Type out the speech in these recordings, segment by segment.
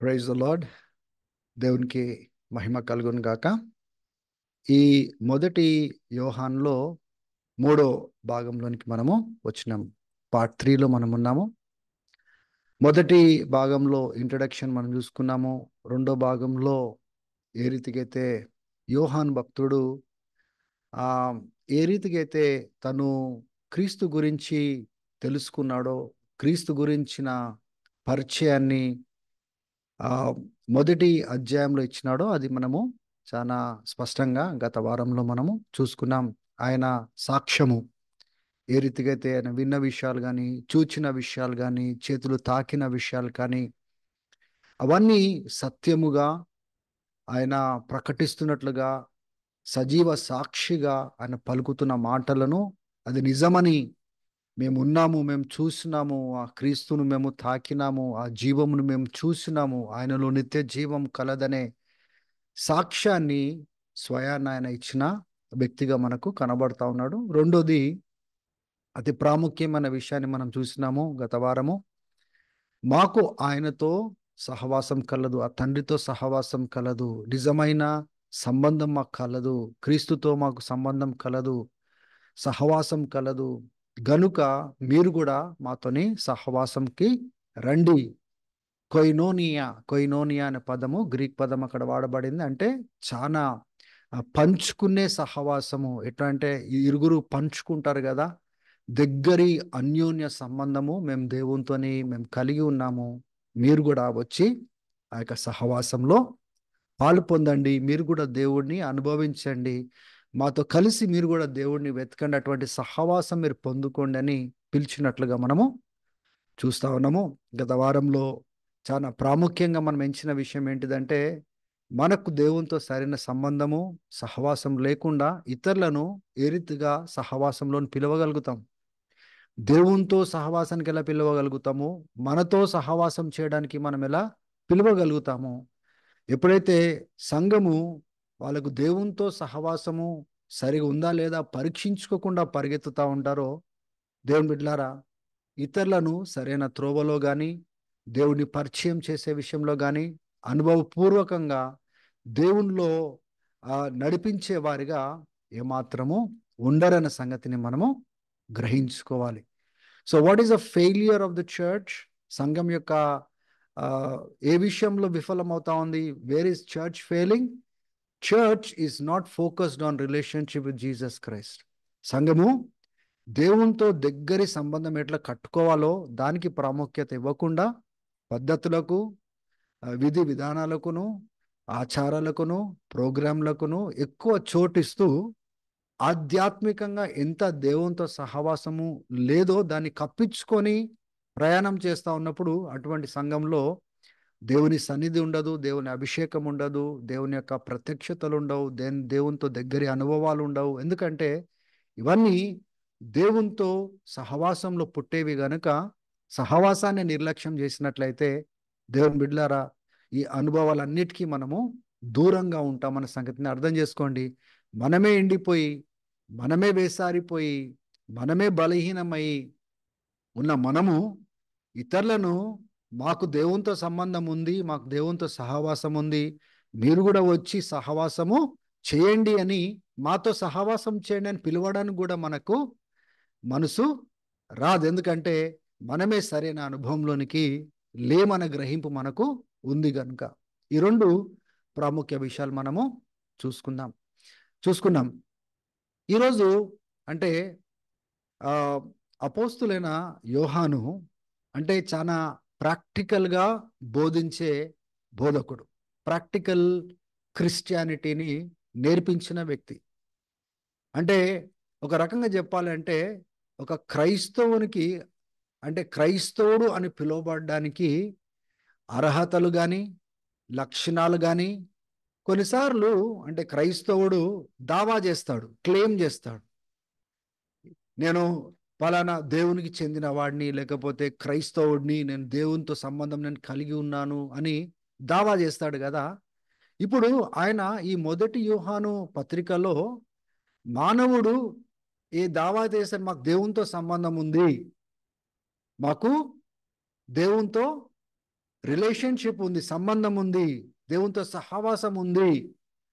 Praise the lord. దేవునికి మహిమ కలుగును గాక. ఈ మొదటి యోహాన్లో మూడో భాగంలోనికి మనము వచ్చినాం. పార్ట్ 3లో మనం ఉన్నాము. మొదటి భాగంలో ఇంట్రడక్షన్ మనం చూసుకున్నాము. రెండో భాగంలో ఏ రీతికైతే యోహాన్ భక్తుడు ఆ ఏ రీతికైతే తను క్రీస్తు గురించి తెలుసుకున్నాడో, క్రీస్తు గురించిన పరిచయాన్ని ఆ మొదటి అధ్యాయంలో ఇచ్చినాడో అది మనము చాలా స్పష్టంగా గత వారంలో మనము చూసుకున్నాం. ఆయన సాక్ష్యము ఏ రీతిగా అయితే ఆయన విన్న విషయాలు కానీ, చూచిన విషయాలు కానీ, చేతులు తాకిన విషయాలు కానీ, అవన్నీ సత్యముగా ఆయన ప్రకటిస్తున్నట్లుగా సజీవ సాక్షిగా ఆయన పలుకుతున్న మాటలను అది నిజమని మేము ఉన్నాము, మేము చూసినాము, ఆ క్రీస్తును మేము తాకినాము, ఆ జీవమును మేము చూసినాము, ఆయనలో నిత్య జీవం కలదనే సాక్ష్యాన్ని స్వయాన్ని ఆయన ఇచ్చిన వ్యక్తిగా మనకు కనబడతా ఉన్నాడు. రెండోది, అతి ప్రాముఖ్యమైన విషయాన్ని మనం చూసినాము గత వారము. మాకు ఆయనతో సహవాసం కలదు, ఆ తండ్రితో సహవాసం కలదు, నిజమైన సంబంధం మాకు కలదు, క్రీస్తుతో మాకు సంబంధం కలదు, సహవాసం కలదు. గనుక మీరు కూడా మాతోని సహవాసంకి రండి. కొయినోనియా అనే పదము, గ్రీక్ పదం అక్కడ వాడబడింది. అంటే చాలా పంచుకునే సహవాసము. ఎట్లా అంటే ఇరుగురు పంచుకుంటారు కదా, దగ్గరి అన్యోన్య సంబంధము మేము దేవునితోని మేము కలిగి ఉన్నాము. మీరు కూడా వచ్చి ఆ యొక్క సహవాసంలో పాలు పొందండి, మీరు కూడా దేవుడిని అనుభవించండి, మాతో కలిసి మీరు కూడా దేవుడిని వెతకండి, అటువంటి సహవాసం మీరు పొందుకోండి అని పిలిచినట్లుగా మనము చూస్తా ఉన్నాము. గత వారంలో చాలా ప్రాముఖ్యంగా మనం ఎంచిన విషయం ఏంటిదంటే, మనకు దేవునితో సరైన సంబంధము సహవాసం లేకుండా ఇతరులను ఏ రీతిగా సహవాసంలో పిలవగలుగుతాం? దేవునితో సహవాసానికి ఎలా పిలవగలుగుతాము? మనతో సహవాసం చేయడానికి మనం ఎలా పిలవగలుగుతాము? ఎప్పుడైతే సంఘము వాళ్ళకు దేవునితో సహవాసము సరిగా ఉందా లేదా పరీక్షించుకోకుండా పరిగెత్తుతూ ఉంటారో, దేవుని బిడ్డలారా, ఇతరులను సరైన త్రోవలో కానీ, దేవుని పరిచయం చేసే విషయంలో కానీ, అనుభవపూర్వకంగా దేవునిలో నడిపించే వారిగా ఏమాత్రము ఉండరన్న సంగతిని మనము గ్రహించుకోవాలి. So what is the failure of the church? సంఘం యొక్క ఏ విషయంలో విఫలమవుతా ఉంది? Where is church failing? Church is not focused on relationship with Jesus Christ. సంఘము దేవునితో దగ్గరి సంబంధం ఎట్లా కట్టుకోవాలో దానికి ప్రాముఖ్యత ఇవ్వకుండా పద్ధతులకు, విధి విధానాలకును, ఆచారాలకును, ప్రోగ్రాంలకును ఎక్కువ చోటిస్తూ ఆధ్యాత్మికంగా ఎంత దేవునితో సహవాసము లేదో దాన్ని కప్పించుకొని ప్రయాణం చేస్తూ ఉన్నప్పుడు అటువంటి సంఘంలో దేవుని సన్నిధి ఉండదు, దేవుని అభిషేకం ఉండదు, దేవుని యొక్క ప్రత్యక్షతలు ఉండవు, దేవునితో దగ్గరి అనుభవాలు ఉండవు. ఎందుకంటే ఇవన్నీ దేవునితో సహవాసంలో పుట్టేవి గనుక సహవాసాన్ని నిర్లక్ష్యం చేసినట్లయితే దేవుని బిడ్డలారా, ఈ అనుభవాలన్నిటికీ మనము దూరంగా ఉంటామన్న సంగతిని అర్థం చేసుకోండి. మనమే ఎండిపోయి, మనమే వేసారిపోయి, మనమే బలహీనమై ఉన్న మనము ఇతరులను మాకు దేవునితో సంబంధం ఉంది, మాకు దేవునితో సహవాసం ఉంది, మీరు కూడా వచ్చి సహవాసము చేయండి అని, మాతో సహవాసం చేయండి అని పిలవడానికి కూడా మనకు మనసు రాదు. ఎందుకంటే మనమే సరైన అనుభవంలోనికి లేమన్న గ్రహింపు మనకు ఉంది కనుక. ఈ రెండు ప్రాముఖ్య విషయాలు మనము చూసుకున్నాం. ఈరోజు అంటే అపోస్తులైన యోహాను అంటే చాలా ప్రాక్టికల్గా బోధించే బోధకుడు, ప్రాక్టికల్ క్రిస్టియానిటీని నేర్పించిన వ్యక్తి. అంటే ఒక రకంగా చెప్పాలంటే ఒక క్రైస్తవునికి, అంటే క్రైస్తవుడు అని పిలువబడడానికి అర్హతలు కానీ, లక్షణాలు కానీ, కొన్నిసార్లు అంటే క్రైస్తవుడు దావా చేస్తాడు, క్లెయిమ్ చేస్తాడు, నేను పలానా దేవునికి చెందిన వాడిని, లేకపోతే క్రైస్తవుడిని, నేను దేవునితో సంబంధం నేను కలిగి ఉన్నాను అని దావా చేస్తాడు కదా. ఇప్పుడు ఆయన ఈ మొదటి యోహాను పత్రికలో మానవుడు ఏ దావా చేశాడు? మాకు దేవునితో సంబంధం ఉంది, మాకు దేవునితో రిలేషన్షిప్ ఉంది, సంబంధం ఉంది, దేవునితో సహవాసం ఉంది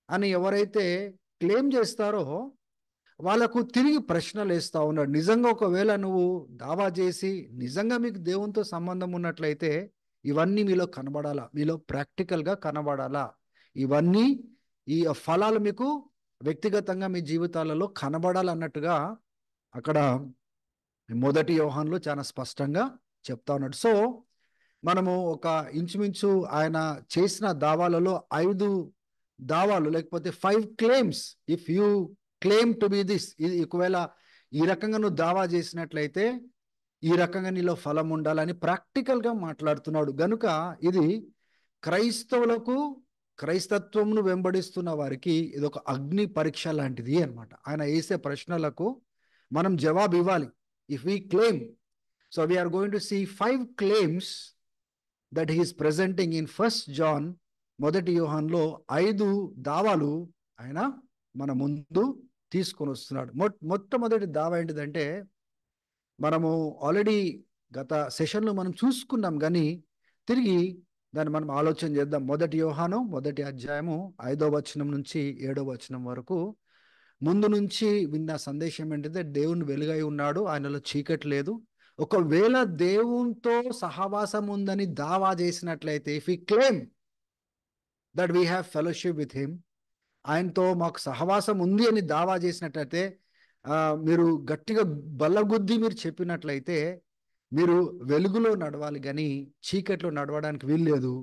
అని ఎవరైతే క్లెయిమ్ చేస్తారో వాళ్ళకు తిరిగి ప్రశ్నలు వేస్తా ఉన్నాడు. నిజంగా ఒకవేళ నువ్వు దావా చేసి నిజంగా మీకు దేవునితో సంబంధం ఉన్నట్లయితే ఇవన్నీ మీలో కనబడాలా, మీలో ప్రాక్టికల్గా కనబడాలా, ఇవన్నీ ఈ ఫలాలు మీకు వ్యక్తిగతంగా మీ జీవితాలలో కనబడాలన్నట్టుగా అక్కడ మొదటి యోహానులో చాలా స్పష్టంగా చెప్తా ఉన్నాడు. సో మనము ఒక ఇంచుమించు ఆయన చేసిన దావాలలో 5 దావాలు లేకపోతే 5 claims, if you claim to be this, ఇది ఒకవేళ ఈ రకంగా నువ్వు దావా చేసినట్లయితే ఈ రకంగా నీలో ఫలం ఉండాలని ప్రాక్టికల్గా మాట్లాడుతున్నాడు. గనుక ఇది క్రైస్తవులకు, క్రైస్తత్వంను వెంబడిస్తున్న వారికి ఇది ఒక అగ్ని పరీక్ష లాంటిది అన్నమాట. ఆయన వేసే ప్రశ్నలకు మనం జవాబు ఇవ్వాలి. If we claim, so we are going to see 5 claims that he's presenting in first John, మొదటి యోహాన్లో 5 దావాలు ఆయన మన ముందు తీసుకొని వస్తున్నాడు. మొట్టమొదటి దావా ఏంటిదంటే, మనము ఆల్రెడీ గత సెషన్లో మనం చూసుకున్నాం, కానీ తిరిగి దాన్ని మనం ఆలోచన చేద్దాం. మొదటి యోహాను మొదటి అధ్యాయము 5వ వచనం నుంచి 7వ వచనం వరకు ముందు నుంచి విన్న సందేశం ఏంటంటే, దేవుని వెలుగై ఉన్నాడు, ఆయనలో చీకటి లేదు. ఒకవేళ దేవునితో సహవాసం ఉందని దావా చేసినట్లయితే, if you claim that we have fellowship with him, ఆయనతో మాకు సహవాసం ఉంది అని దావా చేసినట్లయితే, మీరు గట్టిగా బల్లగుద్ది మీరు చెప్పినట్లయితే మీరు వెలుగులో నడవాలి, కానీ చీకట్లో నడవడానికి వీల్లేదు.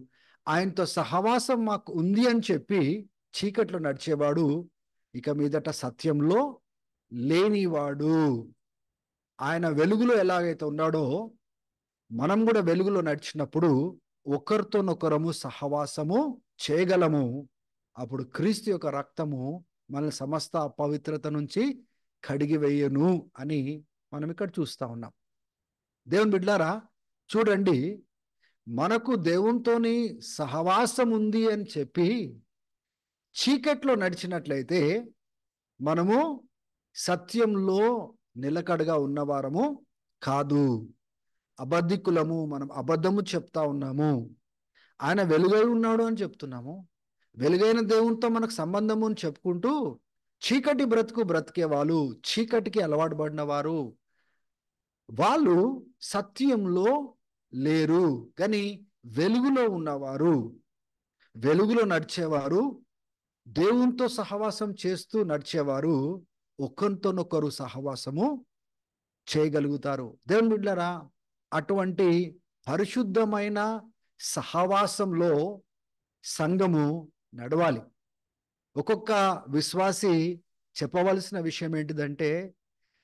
ఆయనతో సహవాసం మాకు ఉంది అని చెప్పి చీకట్లో నడిచేవాడు ఇక మీదట సత్యంలో లేనివాడు. ఆయన వెలుగులో ఎలాగైతే ఉన్నాడో మనం కూడా వెలుగులో నడిచినప్పుడు ఒకరితోనొకరము సహవాసము చేయగలము. అప్పుడు క్రీస్తు యొక్క రక్తము మనల్ని సమస్త అపవిత్రత నుంచి కడిగి వేయను అని మనం ఇక్కడ చూస్తా ఉన్నాం. దేవుని బిడ్డలారా, చూడండి, మనకు దేవునితోని సహవాసం ఉంది అని చెప్పి చీకట్లో నడిచినట్లయితే మనము సత్యంలో నిలకడగా ఉన్నవారము కాదు, అబద్ధికులము, మనం అబద్ధము చెప్తా ఉన్నాము. ఆయన వెలుగై ఉన్నాడు అని చెప్తున్నాము, వెలుగైన దేవునితో మనకు సంబంధము అని చెప్పుకుంటూ చీకటి బ్రతుకు బ్రతికే వాళ్ళు, చీకటికి అలవాటు పడిన వారు, వాళ్ళు సత్యంలో లేరు. కానీ వెలుగులో ఉన్నవారు, వెలుగులో నడిచేవారు, దేవునితో సహవాసం చేస్తూ నడిచేవారు ఒకరితోనొకరు సహవాసము చేయగలుగుతారు. దేవుని బిడ్డలారా, అటువంటి పరిశుద్ధమైన సహవాసంలో సంఘము నడవాలి. ఒక్కొక్క విశ్వాసి చెప్పవలసిన విషయం ఏంటిదంటే,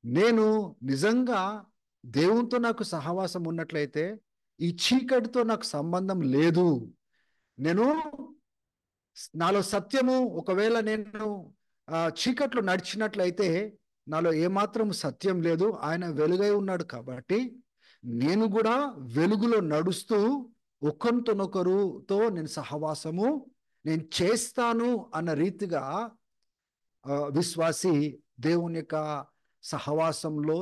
నేను నిజంగా దేవునితో నాకు సహవాసం ఉన్నట్లయితే ఈ చీకటితో నాకు సంబంధం లేదు. నేను నాలో సత్యము, ఒకవేళ నేను చీకట్లో నడిచినట్లయితే నాలో ఏమాత్రం సత్యం లేదు, ఆయన వెలుగై ఉన్నాడు కాబట్టి నేను కూడా వెలుగులో నడుస్తూ ఒకరితోనొకరుతో నేను సహవాసము నేను చేస్తాను అన్న రీతిగా విశ్వాసి దేవుని యొక్క సహవాసంలో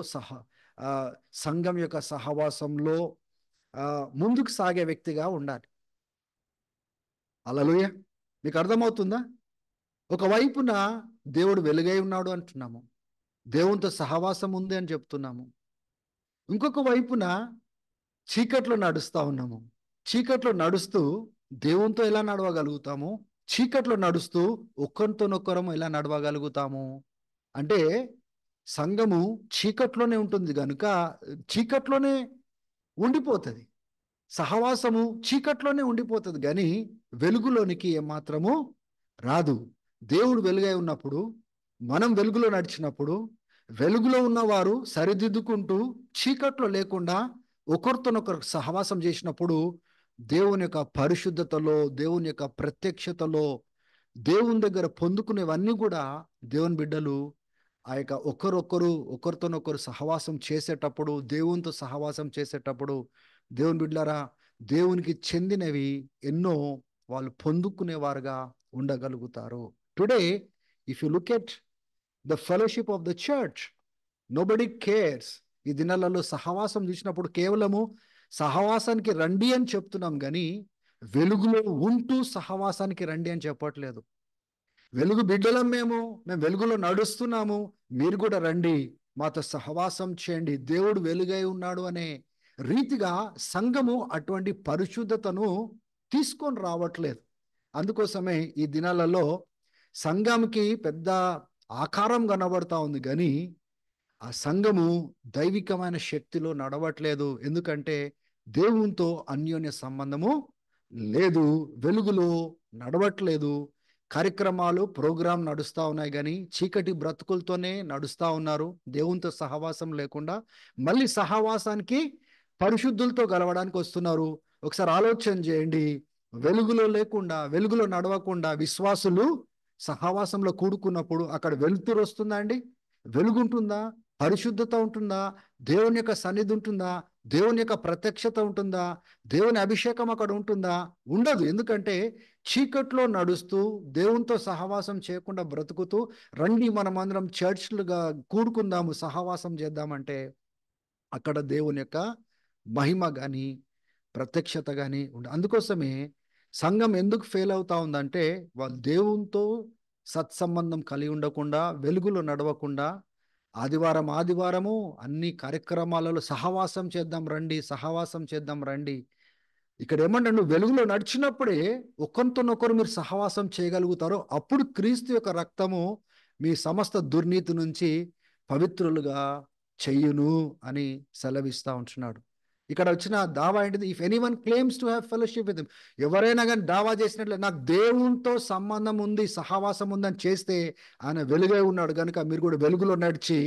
సంఘం యొక్క సహవాసంలో ముందుకు సాగే వ్యక్తిగా ఉండాలి. హల్లెలూయా. మీకు అర్థమవుతుందా? ఒకవైపున దేవుడు వెలుగై ఉన్నాడు అంటున్నాము, దేవునితో సహవాసం ఉంది అని చెప్తున్నాము. ఇంకొక వైపున చీకట్లో నడుస్తూ ఉన్నాము. చీకట్లో నడుస్తూ దేవునితో ఎలా నడవగలుగుతాము? చీకట్లో నడుస్తూ ఒక్కరితోనొక్కరము ఎలా నడవగలుగుతాము? అంటే సంఘము చీకట్లోనే ఉంటుంది కనుక చీకట్లోనే ఉండిపోతుంది, సహవాసము చీకట్లోనే ఉండిపోతుంది, కానీ వెలుగులోనికి ఏమాత్రము రాదు. దేవుడు వెలుగై ఉన్నప్పుడు, మనం వెలుగులో నడిచినప్పుడు, వెలుగులో ఉన్నవారు సరిదిద్దుకుంటూ చీకట్లో లేకుండా ఒకరితోనొకరు సహవాసం చేసినప్పుడు దేవుని యొక్క పరిశుద్ధతలో, దేవుని యొక్క ప్రత్యక్షతలో, దేవుని దగ్గర పొందుకునేవన్నీ కూడా దేవుని బిడ్డలు ఆ యొక్క ఒకరితోనొకరు సహవాసం చేసేటప్పుడు, దేవునితో సహవాసం చేసేటప్పుడు దేవుని బిడ్డలారా, దేవునికి చెందినవి ఎన్నో వాళ్ళు పొందుకునేవారుగా ఉండగలుగుతారు. Today if you look at the fellowship of the church, nobody cares. ఈ దినాలలో సహవాసం చూసినప్పుడు కేవలము సహవాసానికి రండి అని చెప్తున్నాం, కానీ వెలుగులో ఉంటూ సహవాసానికి రండి అని చెప్పట్లేదు. వెలుగు బిడ్డలం మేము వెలుగులో నడుస్తున్నాము, మీరు కూడా రండి, మాతో సహవాసం చేయండి, దేవుడు వెలుగై ఉన్నాడు అనే రీతిగా సంఘము అటువంటి పరిశుద్ధతను తీసుకొని రావట్లేదు. అందుకోసమే ఈ దినాలలో సంఘంకి పెద్ద ఆకారం కనబడతా ఉంది, కానీ ఆ సంఘము దైవికమైన శక్తిలో నడవట్లేదు. ఎందుకంటే దేవునితో అన్యోన్య సంబంధము లేదు, వెలుగులో నడవట్లేదు. కార్యక్రమాలు ప్రోగ్రాం నడుస్తూ ఉన్నాయి, కానీ చీకటి బ్రతుకులతోనే నడుస్తూ ఉన్నారు, దేవునితో సహవాసం లేకుండా. మళ్ళీ సహవాసానికి పరిశుద్ధులతో గలవడానికి వస్తున్నారు. ఒకసారి ఆలోచన చేయండి, వెలుగులో లేకుండా, వెలుగులో నడవకుండా విశ్వాసులు సహవాసంలో కూడుకున్నప్పుడు అక్కడ వెలుతురు వస్తుందా అండి? వెలుగుంటుందా? పరిశుద్ధత ఉంటుందా? దేవుని యొక్క సన్నిధి ఉంటుందా? దేవుని యొక్క ప్రత్యక్షత ఉంటుందా? దేవుని అభిషేకం అక్కడ ఉంటుందా? ఉండదు. ఎందుకంటే చీకట్లో నడుస్తూ దేవునితో సహవాసం చేయకుండా బ్రతుకుతూ రండి మనమందరం చర్చ్లుగా కూడుకుందాము, సహవాసం చేద్దామంటే అక్కడ దేవుని యొక్క మహిమ కానీ ప్రత్యక్షత కానీ ఉండదు. అందుకోసమే సంఘం ఎందుకు ఫెయిల్ అవుతా ఉందంటే వాళ్ళు దేవునితో సత్సంబంధం కలిగి ఉండకుండా, వెలుగులో నడవకుండా, ఆదివారం ఆదివారము అన్ని కార్యక్రమాలలో సహవాసం చేద్దాం రండి, సహవాసం చేద్దాం రండి. ఇక్కడ ఏమంటే నువ్వు వెలుగులో నడిచినప్పుడే ఒకరితోనొకరు మీరు సహవాసం చేయగలుగుతారో అప్పుడు క్రీస్తు యొక్క రక్తము మీ సమస్త దుర్నీతి నుంచి పవిత్రులుగా చెయ్యును అని సెలవిస్తా ఉంటున్నాడు. ఇక్కడ వచ్చిన దావా ఏంటిది? If anyone claims to have fellowship with him, ఎవరైనా కానీ దావా చేసినట్లే నాకు దేవునితో సంబంధం ఉంది, సహవాసం ఉందని చేస్తే ఆయన వెలుగై ఉన్నాడు కనుక మీరు కూడా వెలుగులో నడిచి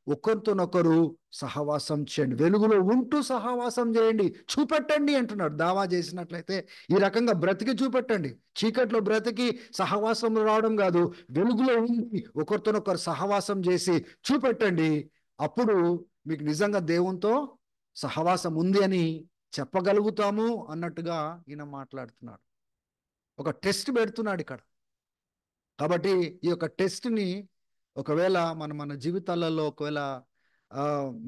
ఒకరితోనొకరు సహవాసం చేయండి, వెలుగులో ఉంటూ సహవాసం చేయండి, చూపెట్టండి అంటున్నాడు. దావా చేసినట్లయితే ఈ రకంగా బ్రతికి చూపెట్టండి. చీకట్లో బ్రతికి సహవాసం రావడం కాదు, వెలుగులో ఉండి ఒకరితోనొకరు సహవాసం చేసి చూపెట్టండి. అప్పుడు మీకు నిజంగా దేవునితో సహవాసం ఉంది అని చెప్పగలుగుతాము అన్నట్టుగా ఈయన మాట్లాడుతున్నాడు. ఒక టెస్ట్ పెడుతున్నాడు ఇక్కడ. కాబట్టి ఈ యొక్క టెస్ట్ని ఒకవేళ మన జీవితాలలో ఒకవేళ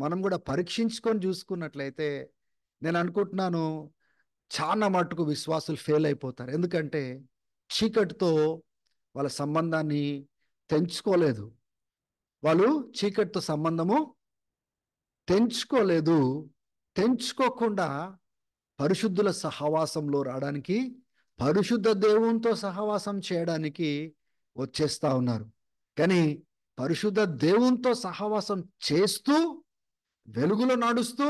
మనం కూడా పరీక్షించుకొని చూసుకున్నట్లయితే నేను అనుకుంటున్నాను చాలా మటుకు విశ్వాసులు ఫెయిల్ అయిపోతారు. ఎందుకంటే చీకటితో వాళ్ళ సంబంధాన్ని తెంచుకోలేదు, వాళ్ళు చీకటితో సంబంధము తెంచుకోలేదు. తెంచుకోకుండా పరిశుద్ధుల సహవాసంలో రావడానికి, పరిశుద్ధ దేవునితో సహవాసం చేయడానికి వచ్చేస్తా ఉన్నారు. కానీ పరిశుద్ధ దేవునితో సహవాసం చేస్తూ వెలుగులో నడుస్తూ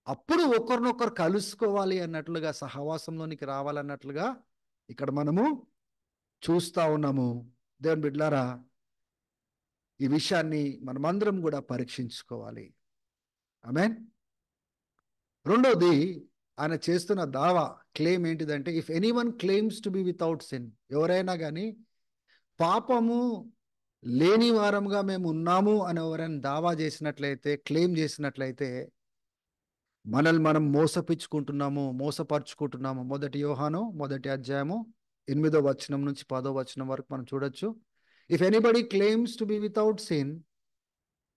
అప్పుడు ఒకరినొకరు కలుసుకోవాలి అన్నట్లుగా, సహవాసంలోనికి రావాలన్నట్లుగా ఇక్కడ మనము చూస్తా ఉన్నాము. దేవుని బిడ్డలారా, ఈ విషయాన్ని మనమందరం కూడా పరీక్షించుకోవాలి. ఆమేన్. రెండోది ఆయన చేస్తున్న దావా క్లెయిమ్ ఏంటిదంటే if anyone claims to be without sin, ఎవరైనా కానీ పాపము లేని వారంగా మేము ఉన్నాము అని ఎవరైనా దావా చేసినట్లయితే, క్లెయిమ్ చేసినట్లయితే మనల్ని మనం మోసపించుకుంటున్నాము, మోసపరుచుకుంటున్నాము. 1 యోహాను 1వ అధ్యాయము 8వ వచనం నుంచి 10వ వచనం వరకు మనం చూడొచ్చు. If anybody claims to be without sin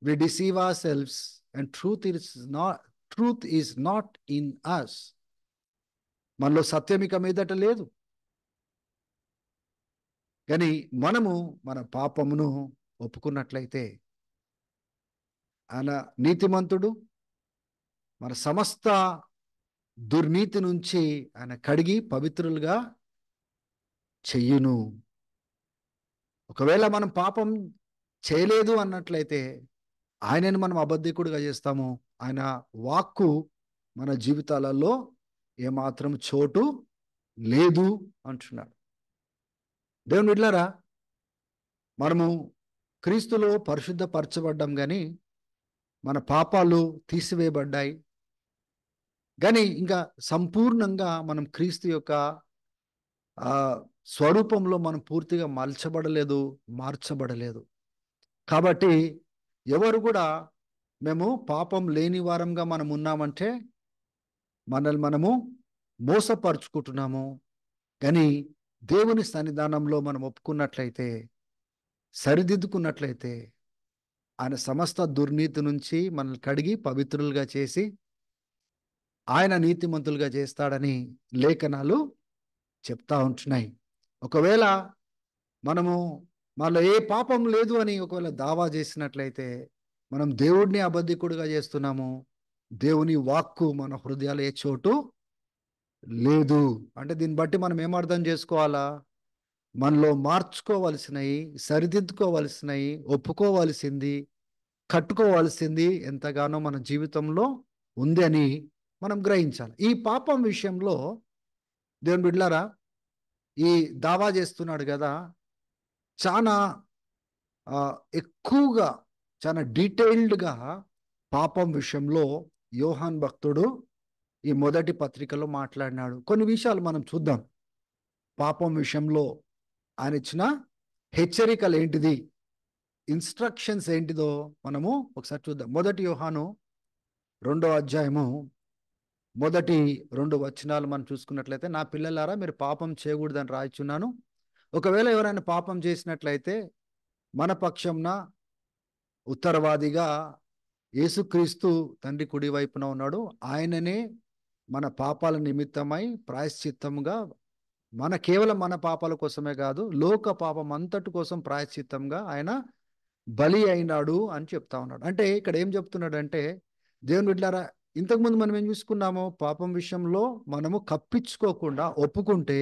we deceive ourselves and truth is not in us. మనలో సత్యం ఇక మీదట లేదు. కానీ మనము మన పాపమును ఒప్పుకున్నట్లయితే ఆయన నీతిమంతుడు, మన సమస్త దుర్నీతి నుంచి ఆయన కడిగి పవిత్రులుగా చెయ్యును. ఒకవేళ మనం పాపం చేయలేదు అన్నట్లయితే ఆయనను మనం అబద్ధికుడిగా చేస్తాము. ఆయన వాక్కు మన జీవితాలలో ఏమాత్రం చోటు లేదు అంటున్నాడు. దేవుని బిడ్డలారా, మనము క్రీస్తులో పరిశుద్ధపరచబడ్డాం, కానీ మన పాపాలు తీసివేయబడ్డాయి. కానీ ఇంకా సంపూర్ణంగా మనం క్రీస్తు యొక్క స్వరూపంలో మనం పూర్తిగా మలచబడలేదు, మార్చబడలేదు. కాబట్టి ఎవరు కూడా మేము పాపం లేని వారంగా మనం ఉన్నామంటే మనల్ని మనము మోసపరుచుకుంటున్నాము. కానీ దేవుని సన్నిధానంలో మనం ఒప్పుకున్నట్లయితే, సరిదిద్దుకున్నట్లయితే ఆయన సమస్త దుర్నీతి నుంచి మనల్ని కడిగి పవిత్రులుగా చేసి ఆయన నీతిమంతులుగా చేస్తాడని లేఖనాలు చెప్తా ఉంటున్నాయి. ఒకవేళ మనము మనలో ఏ పాపం లేదు అని ఒకవేళ దావా చేసినట్లయితే మనం దేవుడిని అబద్ధికుడిగా చేస్తున్నాము. దేవుని వాక్కు మన హృదయాలు ఏ చోటు లేదు. అంటే దీన్ని బట్టి మనం ఏం అర్థం చేసుకోవాలా? మనలో మార్చుకోవలసినవి, సరిదిద్దుకోవలసినవి, ఒప్పుకోవలసింది, కట్టుకోవాల్సింది ఎంతగానో మన జీవితంలో ఉంది అని మనం గ్రహించాలి. ఈ పాపం విషయంలో దేవుని బిడ్డలారా, ఈ దావా చేస్తున్నాడు కదా, చాలా ఎక్కువగా, చాలా డీటెయిల్డ్గా పాపం విషయంలో యోహాన్ భక్తుడు ఈ మొదటి పత్రికలో మాట్లాడినాడు. కొన్ని విషయాలు మనం చూద్దాం. పాపం విషయంలో ఆయన ఇచ్చిన హెచ్చరికలు ఏంటిది, ఇన్స్ట్రక్షన్స్ ఏంటిదో మనము ఒకసారి చూద్దాం. మొదటి యోహాను 2వ అధ్యాయము మొదటి 2 వచనాలు మనం చూసుకున్నట్లయితే, నా పిల్లలారా మీరు పాపం చేయకూడదని రాయిచున్నాను. ఒకవేళ ఎవరైనా పాపం చేసినట్లయితే మన పక్షంన ఉత్తరవాదిగా యేసుక్రీస్తు తండ్రి కుడి వైపున ఉన్నాడు. ఆయననే మన పాపాల నిమిత్తమై ప్రాయశ్చిత్తముగా, కేవలం మన పాపాల కోసమే కాదు, లోక పాపం అంతటి కోసం ప్రాయశ్చిత్తంగా ఆయన బలి అయినాడు అని చెప్తా ఉన్నాడు. అంటే ఇక్కడ ఏం చెప్తున్నాడంటే, దేవుని బిడ్డలారా, ఇంతకుముందు మనం ఏం చూసుకున్నాము? పాపం విషయంలో మనము కప్పించుకోకుండా ఒప్పుకుంటే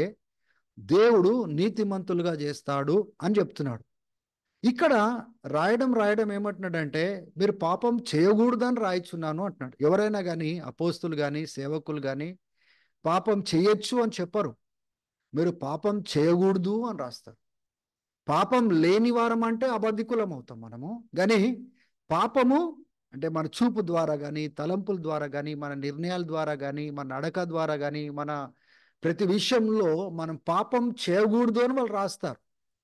దేవుడు నీతిమంతులుగా చేస్తాడు అని చెప్తున్నాడు. ఇక్కడ రాయడం ఏమంటున్నాడంటే, మీరు పాపం చేయకూడదని రాయిచున్నాను అంటున్నాడు. ఎవరైనా కానీ, అపోస్తులు కానీ, సేవకులు కానీ పాపం చేయొచ్చు అని చెప్పరు. మీరు పాపం చేయకూడదు అని రాస్తారు. పాపం లేని వారం అంటే అబద్ధికులం అవుతాం మనము. కానీ పాపము అంటే మన చూపు ద్వారా కానీ, తలంపుల ద్వారా కానీ, మన నిర్ణయాల ద్వారా కానీ, మన నడక ద్వారా కానీ, మన ప్రతి విషయంలో మనం పాపం చేయకూడదు అని వాళ్ళు రాస్తారు.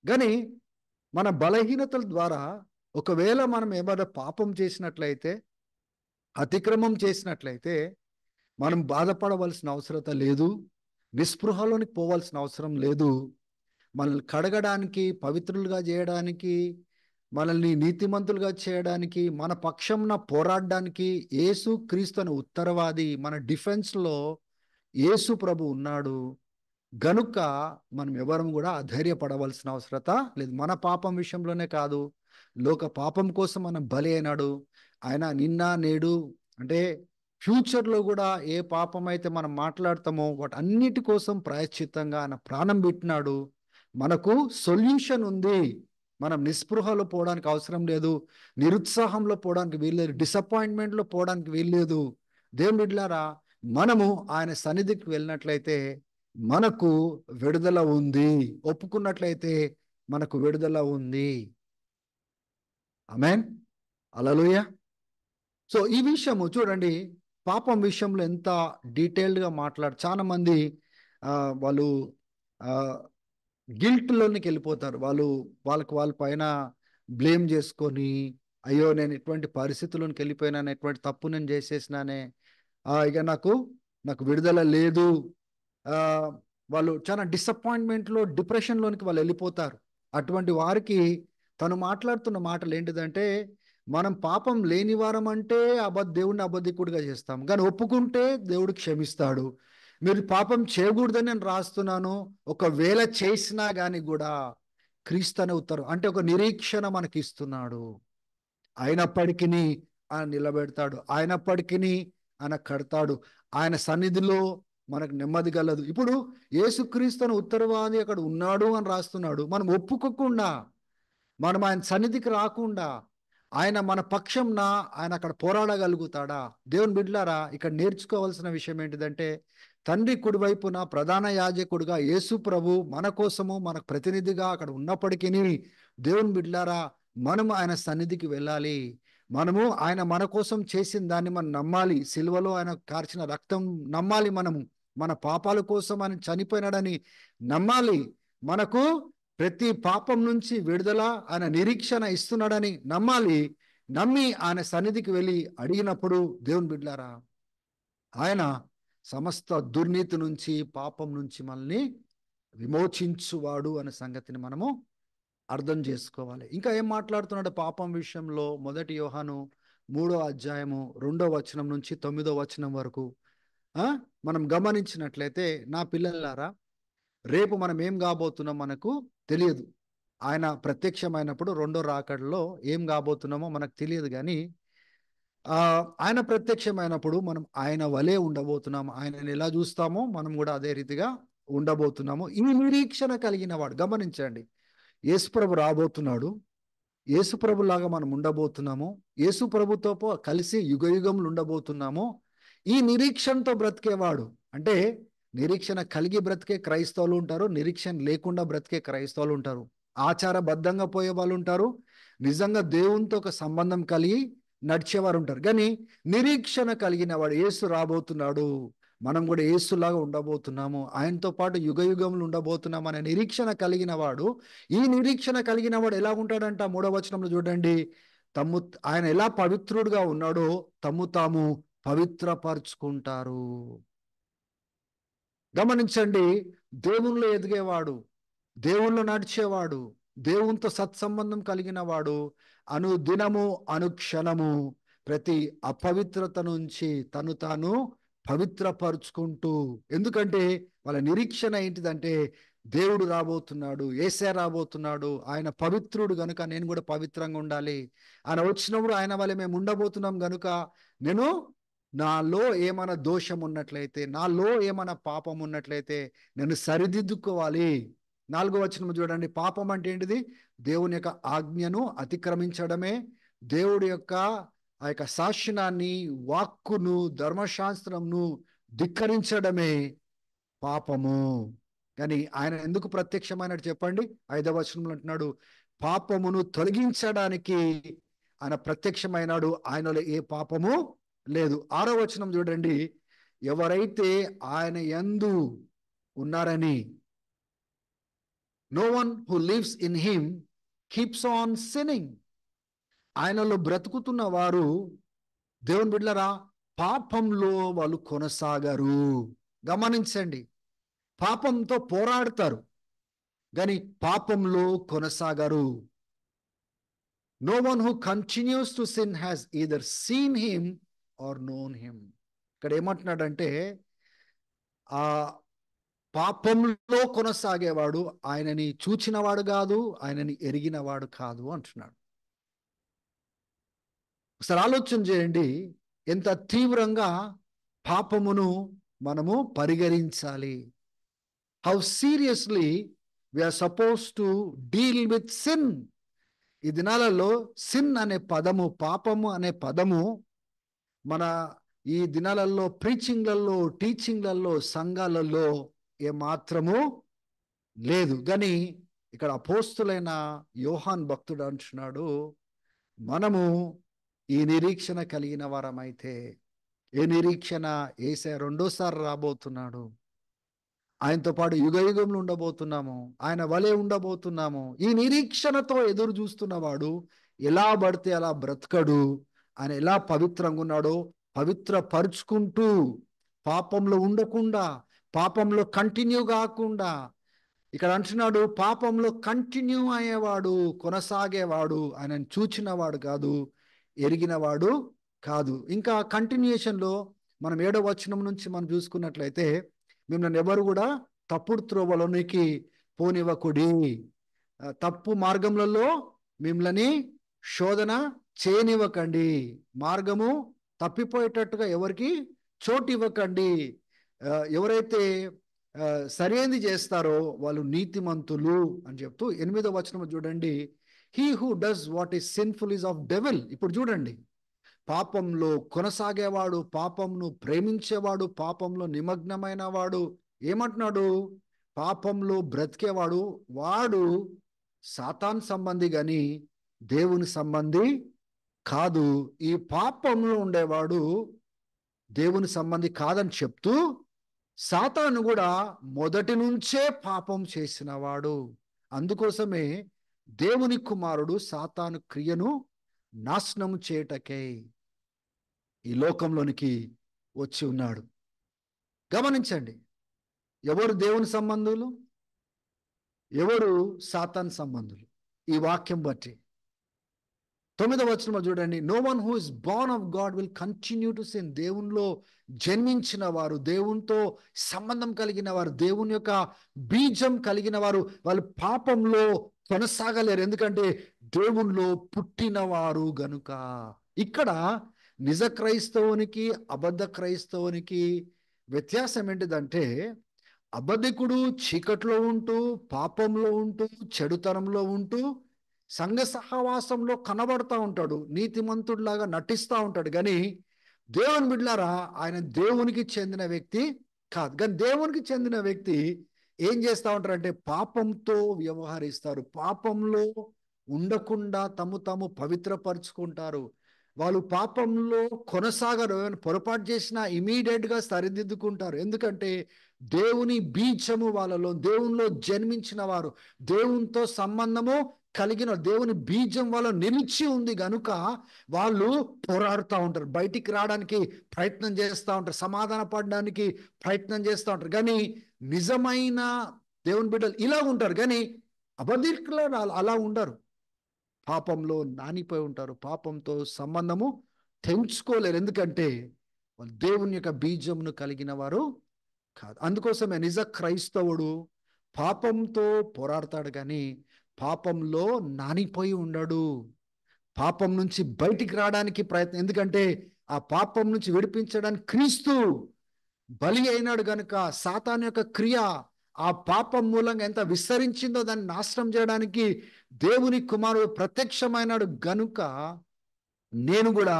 కానీ మన బలహీనతల ద్వారా ఒకవేళ మనం ఏమైనా పాపం చేసినట్లయితే, అతిక్రమం చేసినట్లయితే మనం బాధపడవలసిన అవసరం లేదు, నిస్పృహలోనికి పోవాల్సిన అవసరం లేదు. మనల్ని కడగడానికి, పవిత్రులుగా చేయడానికి, మనల్ని నీతిమంతులుగా చేయడానికి, మన పక్షంన పోరాడడానికి యేసు క్రీస్తు అనే ఉత్తరవాది, మన డిఫెన్స్లో యేసు ప్రభు ఉన్నాడు. గనుక మనం ఎవరం కూడా అధైర్యపడవలసిన అవసరత లేదు. మన పాపం విషయంలోనే కాదు, లోక పాపం కోసం మనం బలి అయినాడు. ఆయన నిన్న నేడు అంటే ఫ్యూచర్లో కూడా ఏ పాపం అయితే మనం మాట్లాడతామో వాటి అన్నిటి కోసం ప్రాయశ్చిత్తంగా ఆయన ప్రాణం పెట్టినాడు. మనకు సొల్యూషన్ ఉంది. మనం నిస్పృహలో పోవడానికి అవసరం లేదు, నిరుత్సాహంలో పోవడానికి వీల్లేదు, డిసప్పాయింట్మెంట్లో పోవడానికి వీల్లేదు. దేవుని బిడ్డలారా, మనము ఆయన సన్నిధికి వెళ్ళినట్లయితే మనకు విడుదల ఉంది. ఒప్పుకున్నట్లయితే మనకు విడుదల ఉంది. ఆమేన్, హల్లెలూయా. సో ఈ విషయము చూడండి, పాపం విషయంలో ఎంత డీటెయిల్డ్గా చాలా మంది వాళ్ళు గిల్ట్లోనికి వెళ్ళిపోతారు. వాళ్ళ పైన బ్లేమ్ చేసుకొని, అయ్యో నేను ఎటువంటి పరిస్థితుల్లోనికి వెళ్ళిపోయినాను, ఎటువంటి తప్పు నేను చేసేసినానే, ఇక నాకు విడుదల లేదు. వాళ్ళు చాలా డిసప్పాయింట్మెంట్లో, డిప్రెషన్లోనికి వాళ్ళు వెళ్ళిపోతారు. అటువంటి వారికి తను మాట్లాడుతున్న మాటలు ఏంటిదంటే, మనం పాపం లేని వారం అంటే దేవుడిని అబద్ధికుడిగా చేస్తాం, కానీ ఒప్పుకుంటే దేవుడు క్షమిస్తాడు. మీరు పాపం చేయకూడదని నేను రాస్తున్నాను, ఒకవేళ చేసినా కానీ కూడా క్రీస్తు అనే ఉత్తరం అంటే ఒక నిరీక్షణ మనకి ఇస్తున్నాడు. అయినప్పటికీ ఆయన నిలబెడతాడు, అయినప్పటికీ ఆయన కడతాడు. ఆయన సన్నిధిలో మనకు నెమ్మది కలదు. ఇప్పుడు యేసుక్రీస్తు అనే ఉత్తరవాది అక్కడ ఉన్నాడు అని రాస్తున్నాడు. మనం ఒప్పుకోకుండా, మనం ఆయన సన్నిధికి రాకుండా, ఆయన మన పక్షంన ఆయన అక్కడ పోరాడగలుగుతాడా? దేవుని బిడ్డలారా, ఇక్కడ నేర్చుకోవాల్సిన విషయం ఏంటిదంటే, తండ్రి కుడివైపున ప్రధాన యాజకుడిగా యేసు ప్రభు మన కోసము, మనకు ప్రతినిధిగా అక్కడ ఉన్నప్పటికీ, దేవుని బిడ్డలారా, మనము ఆయన సన్నిధికి వెళ్ళాలి. మనము ఆయన మన కోసం చేసిన దాన్ని మనం నమ్మాలి. సిలువలో ఆయన కార్చిన రక్తం నమ్మాలి. మనము మన పాపాల కోసం ఆయన చనిపోయినాడని నమ్మాలి. మనకు ప్రతి పాపం నుంచి విడుదల ఆయన నిరీక్షణ ఇస్తున్నాడని నమ్మాలి. నమ్మి ఆయన సన్నిధికి వెళ్ళి అడిగినప్పుడు దేవుని బిడ్డలారా, ఆయన సమస్త దుర్నీతి నుంచి, పాపం నుంచి మనల్ని విమోచించువాడు అనే సంగతిని మనము అర్థం చేసుకోవాలి. ఇంకా ఏం మాట్లాడుతున్నాడు పాపం విషయంలో? మొదటి యోహాను 3వ అధ్యాయము 2వ వచనం నుంచి 9వ వచనం వరకు మనం గమనించినట్లయితే, నా పిల్లలారా, రేపు మనం ఏం కాబోతున్నాం మనకు తెలియదు. ఆయన ప్రత్యక్షమైనప్పుడు రెండో రాకడలో ఏం కాబోతున్నామో మనకు తెలియదు. కానీ ఆయన ప్రత్యక్షమైనప్పుడు మనం ఆయన వలే ఉండబోతున్నాము. ఆయనని ఎలా చూస్తామో మనం కూడా అదే రీతిగా ఉండబోతున్నాము. ఈ నిరీక్షణ కలిగిన వాడు, గమనించండి, యేసుప్రభు రాబోతున్నాడు. యేసుప్రభులాగా మనం ఉండబోతున్నాము. యేసుప్రభుతో కలిసి యుగయుగంలో ఉండబోతున్నాము. ఈ నిరీక్షణతో బ్రతికేవాడు, అంటే నిరీక్షణ కలిగి బ్రతికే క్రైస్తవులు ఉంటారు, నిరీక్షణ లేకుండా బ్రతికే క్రైస్తవులు ఉంటారు. ఆచారబద్ధంగా పోయే వాళ్ళు ఉంటారు, నిజంగా దేవునితో ఒక సంబంధం కలిగి నడిచేవారు ఉంటారు. కానీ నిరీక్షణ కలిగిన వాడు, యేసు రాబోతున్నాడు, మనం కూడా యేసులాగా ఉండబోతున్నాము, ఆయనతో పాటు యుగయుగంలో ఉండబోతున్నాం అనే నిరీక్షణ కలిగిన వాడు. ఈ నిరీక్షణ కలిగిన వాడు ఎలా ఉంటాడంట? 3వ వచనంలో చూడండి, తమ్ము ఆయన ఎలా పవిత్రుడుగా ఉన్నాడో తమ్ము తాము పవిత్రపరుచుకుంటారు. గమనించండి, దేవునిలో ఎదిగేవాడు, దేవునిలో నడిచేవాడు, దేవునితో సత్సంబంధం కలిగిన వాడు అనుదినము అనుక్షణము ప్రతి అపవిత్రత నుంచి తను తాను పవిత్రపరుచుకుంటూ, ఎందుకంటే వాళ్ళ నిరీక్షణ ఏంటిదంటే దేవుడు రాబోతున్నాడు, యేసయ్య రాబోతున్నాడు, ఆయన పవిత్రుడు గనుక నేను కూడా పవిత్రంగా ఉండాలి, ఆయన వచ్చినప్పుడు ఆయన వల్ల మేము ఉండబోతున్నాం గనుక నేను నాలో ఏమైనా దోషం ఉన్నట్లయితే, నాలో ఏమైనా పాపం ఉన్నట్లయితే నేను సరిదిద్దుకోవాలి. 4వ వచనం చూడండి, పాపం అంటే ఏంటిది? దేవుని యొక్క ఆజ్ఞను అతిక్రమించడమే, దేవుడి యొక్క ఆ యొక్క శాసనాన్ని, వాక్కును, ధర్మశాస్త్రంను ధిక్కరించడమే పాపము. కానీ ఆయన ఎందుకు ప్రత్యక్షమైనట్టు చెప్పండి? 5వ వచనంలో అంటున్నాడు, పాపమును తొలగించడానికి ఆయన ప్రత్యక్షమైనాడు, ఆయనలో ఏ పాపము లేదు. 6వ వచనం చూడండి, ఎవరైతే ఆయన యందు ఉన్నారని, no one who lives in him keeps on sinning. ఆయనలో బ్రతుకుతున్న వారు, దేవుని బిడ్డలారా, పాపంలో వాళ్ళు కొనసాగరు. గమనించండి, పాపంతో పోరాడతారు కానీ పాపంలో కొనసాగరు. No one who continues to sin has either seen him or known him. ఇక్కడ ఏమంటున్నాడంటే ఆ పాపంలో కొనసాగేవాడు ఆయనని చూచినవాడు కాదు, ఆయనని ఎరిగినవాడు కాదు అంటున్నాడు. ఒకసారి ఆలోచన చేయండి, ఎంత తీవ్రంగా పాపమును మనము పరిగణించాలి. How seriously we are suppose to deal with sin. ఈ దినాలలో సిన్ అనే పదము, పాపము అనే పదము మన ఈ దినాలలో ప్రీచింగ్లలో, టీచింగ్లలో, సంఘాలలో ఏమాత్రము లేదు. కానీ ఇక్కడ అపోస్తులైన యోహాన్ భక్తుడు అంటున్నాడు, మనము ఈ నిరీక్షణ కలిగిన వారమైతే, ఏ నిరీక్షణ? యేసయ్య రెండోసారి రాబోతున్నాడు, ఆయనతో పాటు యుగయుగంలో ఉండబోతున్నాము, ఆయన వలె ఉండబోతున్నాము. ఈ నిరీక్షణతో ఎదురు చూస్తున్నవాడు ఎలా పడితే అలా బ్రతకడు. ఆయన ఎలా పవిత్రంగా ఉన్నాడో పవిత్రపరుచుకుంటూ, పాపంలో ఉండకుండా, పాపంలో కంటిన్యూ కాకుండా, ఇక్కడ అంటున్నాడు పాపంలో కంటిన్యూ అయ్యేవాడు, కొనసాగేవాడు ఆయనను చూచినవాడు కాదు, ఎరిగినవాడు కాదు. ఇంకా కంటిన్యూషన్లో మనం 7వ వచనం నుంచి మనం చూసుకున్నట్లయితే, మిమ్మల్ని ఎవరు కూడా తప్పుడు త్రోవలోనికి పోనివ్వకుడి, తప్పు మార్గములలో మిమ్మల్ని శోధన చేయనివ్వకండి, మార్గము తప్పిపోయేటట్టుగా ఎవరికి చోటు ఇవ్వకండి. ఎవరైతే సరైనది చేస్తారో వాళ్ళు నీతిమంతులు అని చెప్తూ 8వ వచనం చూడండి, he who does what is sinful is of devil. ఇప్పుడు చూడండి, పాపంలో కొనసాగేవాడు, పాపంను ప్రేమించేవాడు, పాపంలో నిమగ్నమైన వాడు ఏమంటున్నాడు? పాపంలో బ్రతికేవాడు వాడు సాతాన్ సంబంధి గాని దేవుని సంబంధి కాదు. ఈ పాపంలో ఉండేవాడు దేవుని సంబంధి కాదని చెప్తూ, సాతాను కూడా మొదటి నుంచే పాపం చేసినవాడు. అందుకోసమే దేవుని కుమారుడు సాతాను క్రియను నాశనం చేయటకై ఈ లోకంలోనికి వచ్చి ఉన్నాడు. గమనించండి, ఎవరు దేవుని సంబంధులు, ఎవరు సాతాన్ సంబంధులు? ఈ వాక్యం బట్టి 9వ వచనంలో చూడండి, no one who is born of God will continue to sin. దేవునిలో జన్మించిన వారు, దేవునితో సంబంధం కలిగిన వారు, దేవుని యొక్క బీజం కలిగిన వారు, వాళ్ళు పాపంలో కొనసాగలేరు. ఎందుకంటే దేవునిలో పుట్టినవారు గనుక. ఇక్కడ నిజ క్రైస్తవునికి అబద్ధ క్రైస్తవునికి వ్యత్యాసం ఏంటిదంటే, అబద్ధికుడు చీకట్లో ఉంటూ, పాపంలో ఉంటూ, చెడుతనంలో ఉంటూ సంఘ సహవాసంలో కనబడతా ఉంటాడు, నీతిమంతుడిలాగా నటిస్తూ ఉంటాడు. కానీ దేవుని బిడ్డలారా, ఆయన దేవునికి చెందిన వ్యక్తి కాదు. కానీ దేవునికి చెందిన వ్యక్తి ఏం చేస్తూ ఉంటారంటే పాపంతో వ్యవహరిస్తారు, పాపంలో ఉండకుండా తాము పవిత్రపరుచుకుంటారు. వాళ్ళు పాపంలో కొనసాగరు. ఏమైనా పొరపాటు చేసినా ఇమీడియట్గా సరిదిద్దుకుంటారు. ఎందుకంటే దేవుని బీజము వాళ్ళలో, దేవునిలో జన్మించిన వారు, దేవునితో సంబంధము కలిగిన దేవుని బీజం వాళ్ళ నిలిచి ఉంది గనుక వాళ్ళు పోరాడుతూ ఉంటారు, బయటికి రావడానికి ప్రయత్నం చేస్తూ ఉంటారు, సమాధాన పడడానికి ప్రయత్నం చేస్తూ ఉంటారు. కానీ నిజమైన దేవుని బిడ్డలు ఇలా ఉంటారు. కానీ అబద్ధికులు అలా ఉండరు, పాపంలో నానిపోయి ఉంటారు, పాపంతో సంబంధము తెంచుకోలేరు. ఎందుకంటే వాళ్ళు దేవుని యొక్క బీజమును కలిగిన వారు కాదు. అందుకోసమే నిజ క్రైస్తవుడు పాపంతో పోరాడతాడు, కానీ పాపంలో నానిపోయి ఉండడు. పాపం నుంచి బయటికి రావడానికి ప్రయత్నం, ఎందుకంటే ఆ పాపం నుంచి విడిపించడానికి క్రీస్తు బలి అయినాడు గనుక. సాతాను యొక్క క్రియ ఆ పాపం మూలంగా ఎంత విస్తరించిందో దాన్ని నాశనం చేయడానికి దేవుని కుమారుడు ప్రత్యక్షమైనాడు గనుక నేను కూడా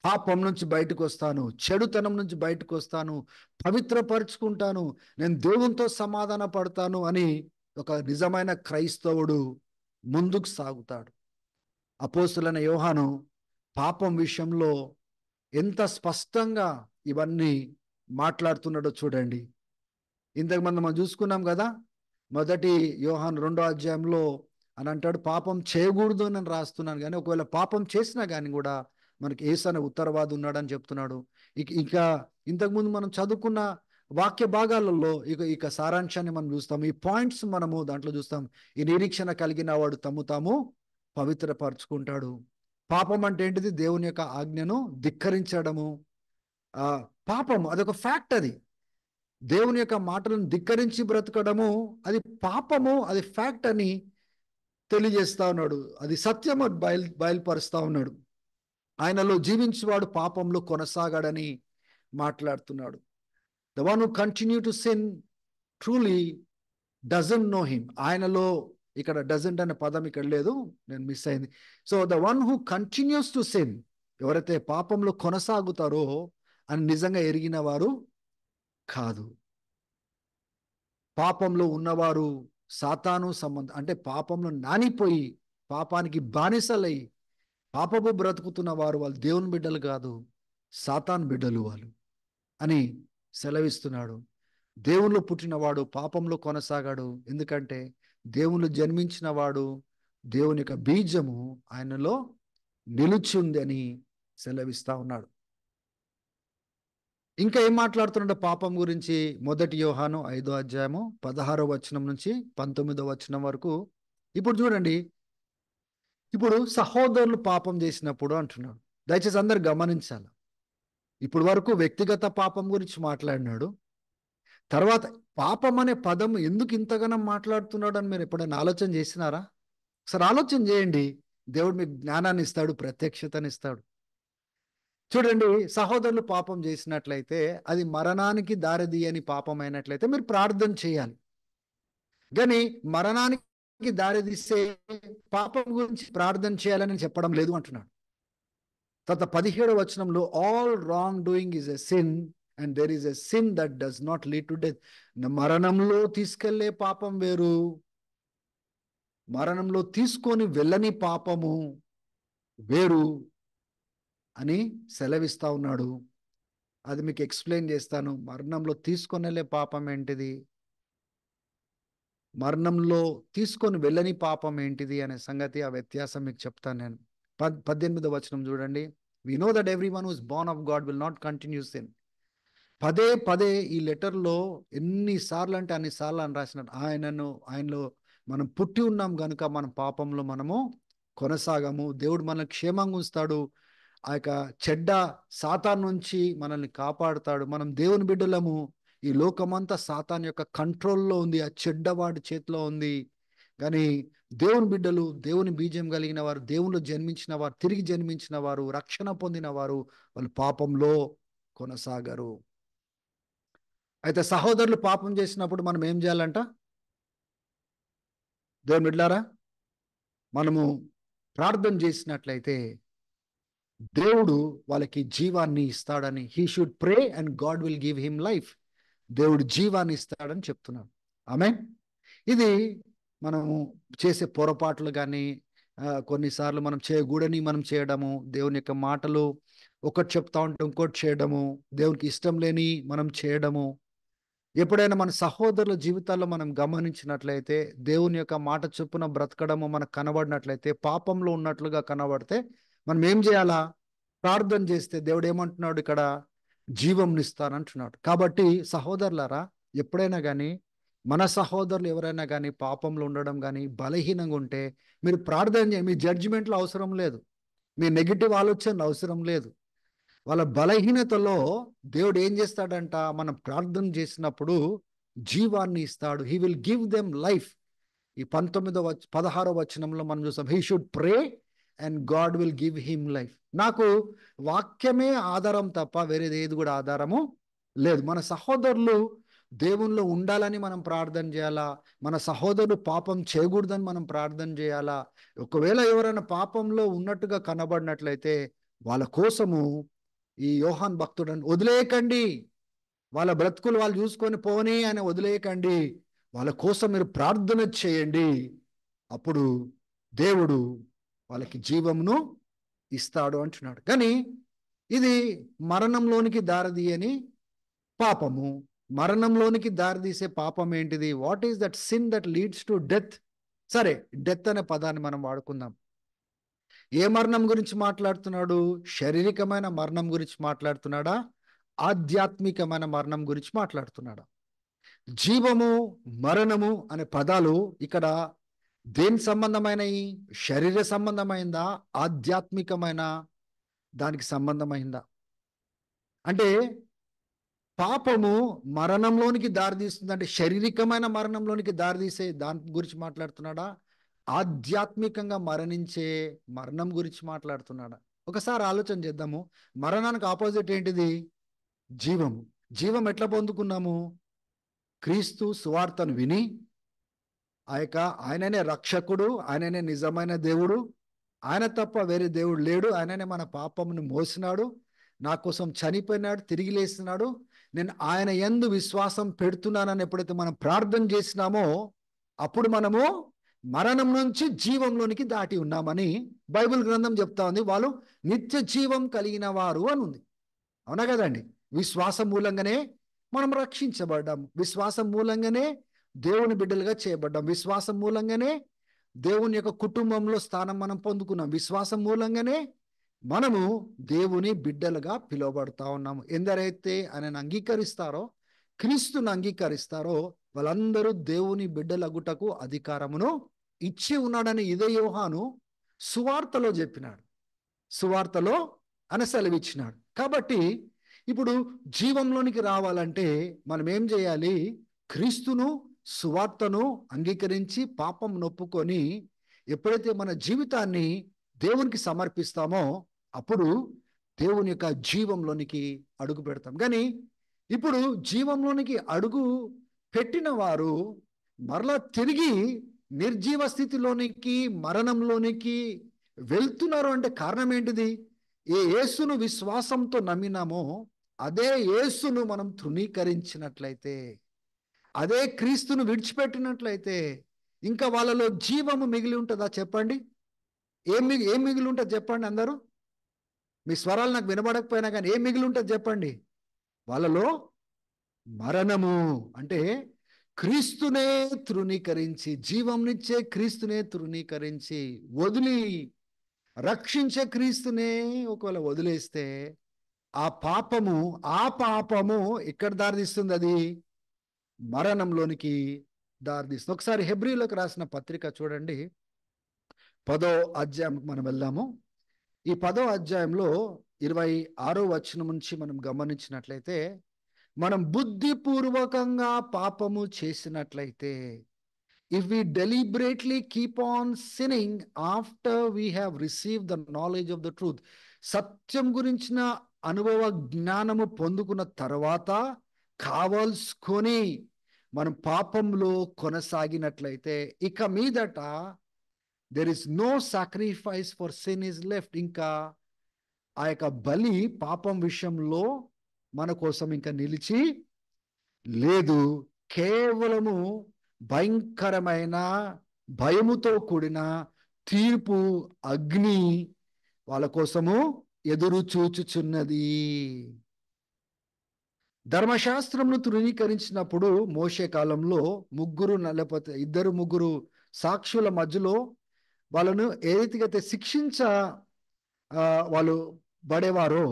పాపం నుంచి బయటకు వస్తాను, చెడుతనం నుంచి బయటకు వస్తాను, పవిత్రపరుచుకుంటాను, నేను దేవునితో సమాధాన పడతాను అని ఒక నిజమైన క్రైస్తవుడు ముందుకు సాగుతాడు. అపోస్తులైన యోహాను పాపం విషయంలో ఎంత స్పష్టంగా ఇవన్నీ మాట్లాడుతున్నాడో చూడండి. ఇంతకుముందు మనం చూసుకున్నాం కదా, మొదటి యోహాను 2వ అధ్యాయంలో అని అంటాడు, పాపం చేయకూడదు అని నేను రాస్తున్నాను, కానీ ఒకవేళ పాపం చేసినా కానీ కూడా మనకి యేసు అనే ఉత్తరవాది ఉన్నాడని చెప్తున్నాడు. ఇక ఇంతకుముందు మనం చదువుకున్న వాక్య భాగాలలో ఇక సారాంశాన్ని మనం చూస్తాం. ఈ పాయింట్స్ మనము దాంట్లో చూస్తాం. ఈ నిరీక్షణ కలిగిన వాడు తాము పవిత్రపరచుకుంటాడు. పాపం అంటే ఏంటిది? దేవుని యొక్క ఆజ్ఞను ధిక్కరించడము. పాపం అదొక ఫ్యాక్ట్. అది దేవుని యొక్క మాటలను ధిక్కరించి బ్రతకడము అది పాపము, అది ఫ్యాక్ట్ అని తెలియజేస్తా ఉన్నాడు. అది సత్యం అని బయలుపరుస్తా ఉన్నాడు. ఆయనలో జీవించేవాడు పాపంలో కొనసాగాడని మాట్లాడుతున్నాడు. The one who continue to sin truly doesn't know him. ఆయనలో, ఇక్కడ డజంట్ అనే పదం ఇక్కడ లేదు, నేను మిస్ అయింది. So the one who continues to sin, ఎవరైతే పాపంలో కొనసాగుతారో అని నిజంగా ఎరిగిన వారు కాదు. పాపంలో ఉన్నవారు సాతాను సంబంధం, అంటే పాపంలో నానిపోయి పాపానికి బానిసలై పాపపు బ్రతుకుతున్న వారు, వాళ్ళు దేవుని బిడ్డలు కాదు, సాతాను బిడ్డలు వాళ్ళు అని సెలవిస్తున్నాడు. దేవునిలో పుట్టినవాడు పాపంలో కొనసాగాడు, ఎందుకంటే దేవునిలో జన్మించిన వాడు, దేవుని యొక్క బీజము ఆయనలో నిలిచి ఉంది అని సెలవిస్తా ఉన్నాడు. ఇంకా ఏం మాట్లాడుతున్నాడు పాపం గురించి? మొదటి యోహాను 5వ అధ్యాయము 16వ వచనం నుంచి 19వ వచనం వరకు. ఇప్పుడు చూడండి, ఇప్పుడు సహోదరులు పాపం చేసినప్పుడు అంటున్నాడు. దయచేసి అందరు గమనించాలి. ఇప్పుడు వరకు వ్యక్తిగత పాపం గురించి మాట్లాడినాడు. తర్వాత పాపం అనే పదం ఎందుకు ఇంతగానో మాట్లాడుతున్నాడు అని మీరు ఎప్పుడైనా ఆలోచన చేసినారా? ఒకసారి ఆలోచన చేయండి. దేవుడు మీకు జ్ఞానాన్ని ఇస్తాడు, ప్రత్యక్షతని ఇస్తాడు. చూడండి, సహోదరులు పాపం చేసినట్లయితే అది మరణానికి దారితీయని పాపం అయినట్లయితే మీరు ప్రార్థన చేయాలి. కానీ మరణానికి దారితీసే పాపం గురించి ప్రార్థన చేయాలని చెప్పడం లేదు అంటున్నాడు. తర్వాత 17వ వచనంలో all wrongdoing is a sin and there is a sin that does not lead to death. మరణంలో తీసుకెళ్లే పాపం వేరు, మరణంలో తీసుకొని వెళ్ళని పాపము వేరు అని సెలవిస్తా ఉన్నాడు. అది మీకు ఎక్స్ప్లెయిన్ చేస్తాను. మరణంలో తీసుకొని వెళ్ళే పాపం ఏంటిది, మరణంలో తీసుకొని వెళ్ళని పాపం ఏంటిది అనే సంగతి, ఆ వ్యత్యాసం మీకు చెప్తాను నేను. 18వ వచనం చూడండి. We know that everyone who is born of God will not continue sin. పదే ఈ లెటర్లో ఎన్నిసార్లు అంటే అన్నిసార్లు అని రాసినాడు. ఆయనలో మనం పుట్టి ఉన్నాం కనుక మనం పాపంలో మనము కొనసాగము. దేవుడు మనల్ని క్షేమంగా ఉంచుతాడు. ఆ యొక్క చెడ్డ సాతాను నుంచి మనల్ని కాపాడుతాడు. మనం దేవుని బిడ్డలము. ఈ లోకమంతా సాతాను యొక్క కంట్రోల్లో ఉంది, ఆ చెడ్డవాడి చేతిలో ఉంది. కానీ దేవుని బిడ్డలు, దేవుని బీజం కలిగిన వారు, దేవునిలో జన్మించిన వారు, తిరిగి జన్మించిన వారు, రక్షణ పొందిన వారు, వాళ్ళు పాపంలో కొనసాగరు. అయితే సహోదరులు పాపం చేసినప్పుడు మనం ఏం చేయాలంట? దేవుని బిడ్డలారా, మనము ప్రార్థన చేసినట్లయితే దేవుడు వాళ్ళకి జీవాన్ని ఇస్తాడని, he should pray and God will give him life. దేవుడు జీవాన్ని ఇస్తాడని చెప్తున్నాడు. ఆమేన్. ఇది మనము చేసే పొరపాట్లు కానీ, కొన్నిసార్లు మనం చేయకూడని మనం చేయడము, దేవుని యొక్క మాటలు ఒకటి చెప్తా ఉంటే ఇంకోటి చేయడము, దేవునికి ఇష్టం లేని మనం చేయడము. ఎప్పుడైనా మన సహోదరుల జీవితాల్లో మనం గమనించినట్లయితే, దేవుని యొక్క మాట చొప్పున బ్రతకడము మనకు కనబడినట్లయితే, పాపంలో ఉన్నట్లుగా కనబడితే మనం ఏం చేయాలా? ప్రార్థన చేస్తే దేవుడు ఏమంటున్నాడు ఇక్కడ? జీవంనిస్తానంటున్నాడు. కాబట్టి సహోదరులారా, ఎప్పుడైనా కానీ మన సహోదరులు ఎవరైనా కానీ పాపంలో ఉండడం కానీ, బలహీనంగా ఉంటే మీరు ప్రార్థన చేయండి. మీ జడ్జిమెంట్లో అవసరం లేదు, మీ నెగిటివ్ ఆలోచనలు అవసరం లేదు. వాళ్ళ బలహీనతలో దేవుడు ఏం చేస్తాడంట? మనం ప్రార్థన చేసినప్పుడు జీవాన్ని ఇస్తాడు. He will give them life. ఈ 16వ వచనంలో మనం చూస్తాం, he should pray and God will give him life. నాకు వాక్యమే ఆధారం తప్ప వేరేది ఏది కూడా ఆధారము లేదు. మన సహోదరులు దేవునిలో ఉండాలని మనం ప్రార్థన చేయాలా? మన సహోదరులు పాపం చేయకూడదని మనం ప్రార్థన చేయాలా? ఒకవేళ ఎవరైనా పాపంలో ఉన్నట్టుగా కనబడినట్లయితే వాళ్ళ కోసము ఈ యోహాన్ భక్తుడని వదిలేయకండి. వాళ్ళ బ్రతుకులు వాళ్ళు చూసుకొని పోనీ అని వదిలేయకండి. వాళ్ళ కోసం మీరు ప్రార్థన చేయండి. అప్పుడు దేవుడు వాళ్ళకి జీవమును ఇస్తాడు అంటున్నాడు. కానీ ఇది మరణంలోనికి దారితీయని పాపము. మరణంలోనికి దారితీసే పాపం ఏంటిది? What is that sin that leads to death? సరే, డెత్ అనే పదాన్ని మనం వాడుకుందాం. ఏ మరణం గురించి మాట్లాడుతున్నాడు? శారీరకమైన మరణం గురించి మాట్లాడుతున్నాడా? ఆధ్యాత్మికమైన మరణం గురించి మాట్లాడుతున్నాడా? జీవము, మరణము అనే పదాలు ఇక్కడ దేని సంబంధమైనవి? శరీర సంబంధమైందా? ఆధ్యాత్మికమైన దానికి సంబంధమైందా? అంటే పాపము మరణంలోనికి దారితీస్తుంది అంటే శారీరకమైన మరణంలోనికి దారితీసే దాని గురించి మాట్లాడుతున్నాడా? ఆధ్యాత్మికంగా మరణించే మరణం గురించి మాట్లాడుతున్నాడా? ఒకసారి ఆలోచన చేద్దాము. మరణానికి ఆపోజిట్ ఏంటిది? జీవము. జీవం ఎట్లా పొందుకున్నాము? క్రీస్తు సువార్తను విని, ఆయననే రక్షకుడు, ఆయననే నిజమైన దేవుడు, ఆయన తప్ప వేరే దేవుడు లేడు, ఆయననే మన పాపమును మోసినాడు, నా కోసం చనిపోయినాడు, తిరిగి లేస్తున్నాడు, నేను ఆయన యందు విశ్వాసం పెడుతున్నానని ఎప్పుడైతే మనం ప్రార్థన చేసినామో అప్పుడు మనము మరణం నుంచి జీవంలోనికి దాటి ఉన్నామని బైబిల్ గ్రంథం చెప్తా ఉంది. వాళ్ళు నిత్య జీవం కలిగిన వారు అని ఉంది. అవునా కదండి? విశ్వాసం మూలంగానే మనం రక్షించబడ్డాము. విశ్వాసం మూలంగానే దేవుని బిడ్డలుగా చేయబడ్డాం. విశ్వాసం మూలంగానే దేవుని యొక్క కుటుంబంలో స్థానం మనం పొందుకున్నాం. విశ్వాసం మూలంగానే మనము దేవుని బిడ్డలుగా పిలువబడతా ఉన్నాము. ఎందరైతే ఆయనను అంగీకరిస్తారో, క్రీస్తును అంగీకరిస్తారో వాళ్ళందరూ దేవుని బిడ్డలగుటకు అధికారమును ఇచ్చి ఉన్నాడని ఇదే యోహాను సువార్తలో చెప్పినాడు. సువార్తలో ఆయన సెలవిచ్చినాడు. కాబట్టి ఇప్పుడు జీవంలోనికి రావాలంటే మనం ఏం చేయాలి? క్రీస్తును, సువార్తను అంగీకరించి పాపం నొప్పుకొని ఎప్పుడైతే మన జీవితాన్ని దేవునికి సమర్పిస్తామో అప్పుడు దేవుని యొక్క జీవంలోనికి అడుగు పెడతాం. కానీ ఇప్పుడు జీవంలోనికి అడుగు పెట్టిన వారు మరలా తిరిగి నిర్జీవ స్థితిలోనికి, మరణంలోనికి వెళ్తున్నారు అంటే కారణం ఏంటిది? ఏ యేసును విశ్వాసంతో నమ్మినామో అదే యేసును మనం తృణీకరించినట్లయితే, అదే క్రీస్తును విడిచిపెట్టినట్లయితే ఇంకా వాళ్ళలో జీవము మిగిలి ఉంటుందా? చెప్పండి. ఏం మిగిలి ఉంటుంది చెప్పండి అందరూ? మీ స్వరాలు నాకు వినబడకపోయినా కానీ ఏం మిగిలి ఉంటుంది చెప్పండి? వాళ్ళలో మరణము. అంటే క్రీస్తునే తృణీకరించి, జీవంనిచ్చే క్రీస్తునే తృణీకరించి వదిలి రక్షించే క్రీస్తునే ఒకవేళ వదిలేస్తే ఆ పాపము ఎక్కడ దారితీస్తుంది? అది మరణంలోనికి దారితీస్తుంది. ఒకసారి హెబ్రీలకు రాసిన పత్రిక చూడండి, 10వ అధ్యాయం మనం వెళ్దాము. ఈ 10వ అధ్యాయంలో 26వ వచనం నుంచి మనం గమనించినట్లయితే, మనం బుద్ధిపూర్వకంగా పాపము చేసినట్లయితే, if we deliberately keep on sinning after we have received the knowledge of the truth, సత్యం గురించిన అనుభవ జ్ఞానము పొందుకున్న తర్వాత కావలసుకొని మనం పాపంలో కొనసాగినట్లయితే, ఇక మీదట there is no sacrifice for sin is left. ఇంకా ఆ యొక్క బలి పాపం విషయంలో మన కోసం ఇంకా నిలిచి లేదు. కేవలము భయంకరమైన భయముతో కూడిన తీర్పు అగ్ని వాళ్ళ కోసము ఎదురు చూచుచున్నది. ధర్మశాస్త్రమును తృణీకరించినప్పుడు మోషే కాలంలో లేకపోతే 2-3 సాక్షుల మధ్యలో వాళ్ళను ఏ రీతిగా అయితే శిక్షించ వాళ్ళు పడేవారో,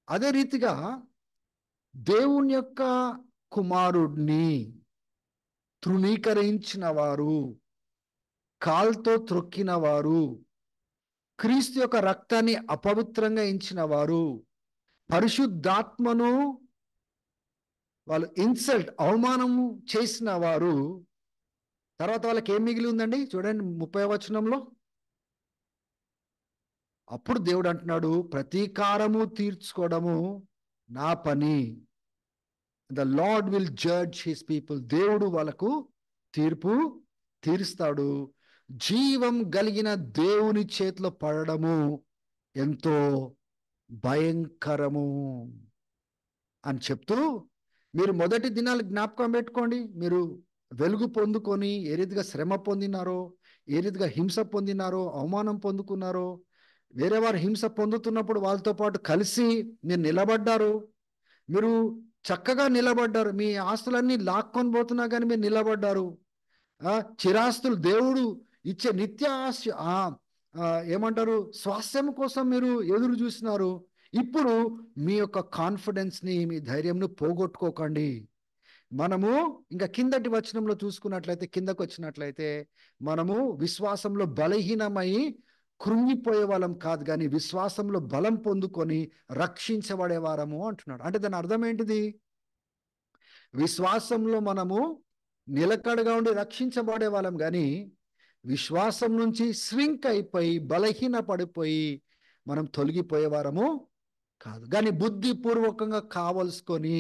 అదే రీతిగా దేవుని యొక్క కుమారుడిని తృణీకరించిన వారు, కాల్తో త్రొక్కిన వారు, క్రీస్తు యొక్క రక్తాన్ని అపవిత్రంగా ఎంచిన వారు, పరిశుద్ధాత్మను వాళ్ళు అవమానము చేసిన వారు, తర్వాత వాళ్ళకి ఏం మిగిలి ఉందండి చూడండి 30వ వచనంలో. అప్పుడు దేవుడు అంటున్నాడు, ప్రతీకారము తీర్చుకోవడము నా పని. The lord will judge his people. దేవుడు వాళ్ళకు తీర్పు తీరుస్తాడు. జీవం కలిగిన దేవుని చేతిలో పడడము ఎంతో భయంకరము అని చెప్తూ, మీరు మొదటి దినాలు జ్ఞాపకం పెట్టుకోండి. మీరు వెలుగు పొందుకొని ఏ రీతిగా శ్రమ పొందినారో, ఏ రీతిగా హింస పొందినారో, అవమానం పొందుకున్నారో, వేరే వారు హింస పొందుతున్నప్పుడు వాళ్ళతో పాటు కలిసి మీరు నిలబడ్డారు. మీరు చక్కగా నిలబడ్డారు. మీ ఆస్తులన్నీ లాక్కొని పోతున్నా కానీ మీరు నిలబడ్డారు. చిరాస్తులు దేవుడు ఇచ్చే నిత్య ఏమంటారు స్వాస్థ్యం కోసం మీరు ఎదురు చూసినారు. ఇప్పుడు మీ యొక్క కాన్ఫిడెన్స్ని, మీ ధైర్యంను పోగొట్టుకోకండి. మనము ఇంకా కిందటి వచనంలో చూసుకున్నట్లయితే, కిందకు వచ్చినట్లయితే, మనము విశ్వాసంలో బలహీనమై కృంగిపోయే వాళ్ళం కాదు, కానీ విశ్వాసంలో బలం పొందుకొని రక్షించబడే వారము అంటున్నాడు. అంటే దాని అర్థం ఏంటిది? విశ్వాసంలో మనము నిలకడగా ఉండి రక్షించబడే వాళ్ళం, కానీ విశ్వాసం నుంచి స్వింక్ అయిపోయి బలహీన పడిపోయి మనం తొలగిపోయే వారము కాదు. కానీ బుద్ధిపూర్వకంగా కావలసుకొని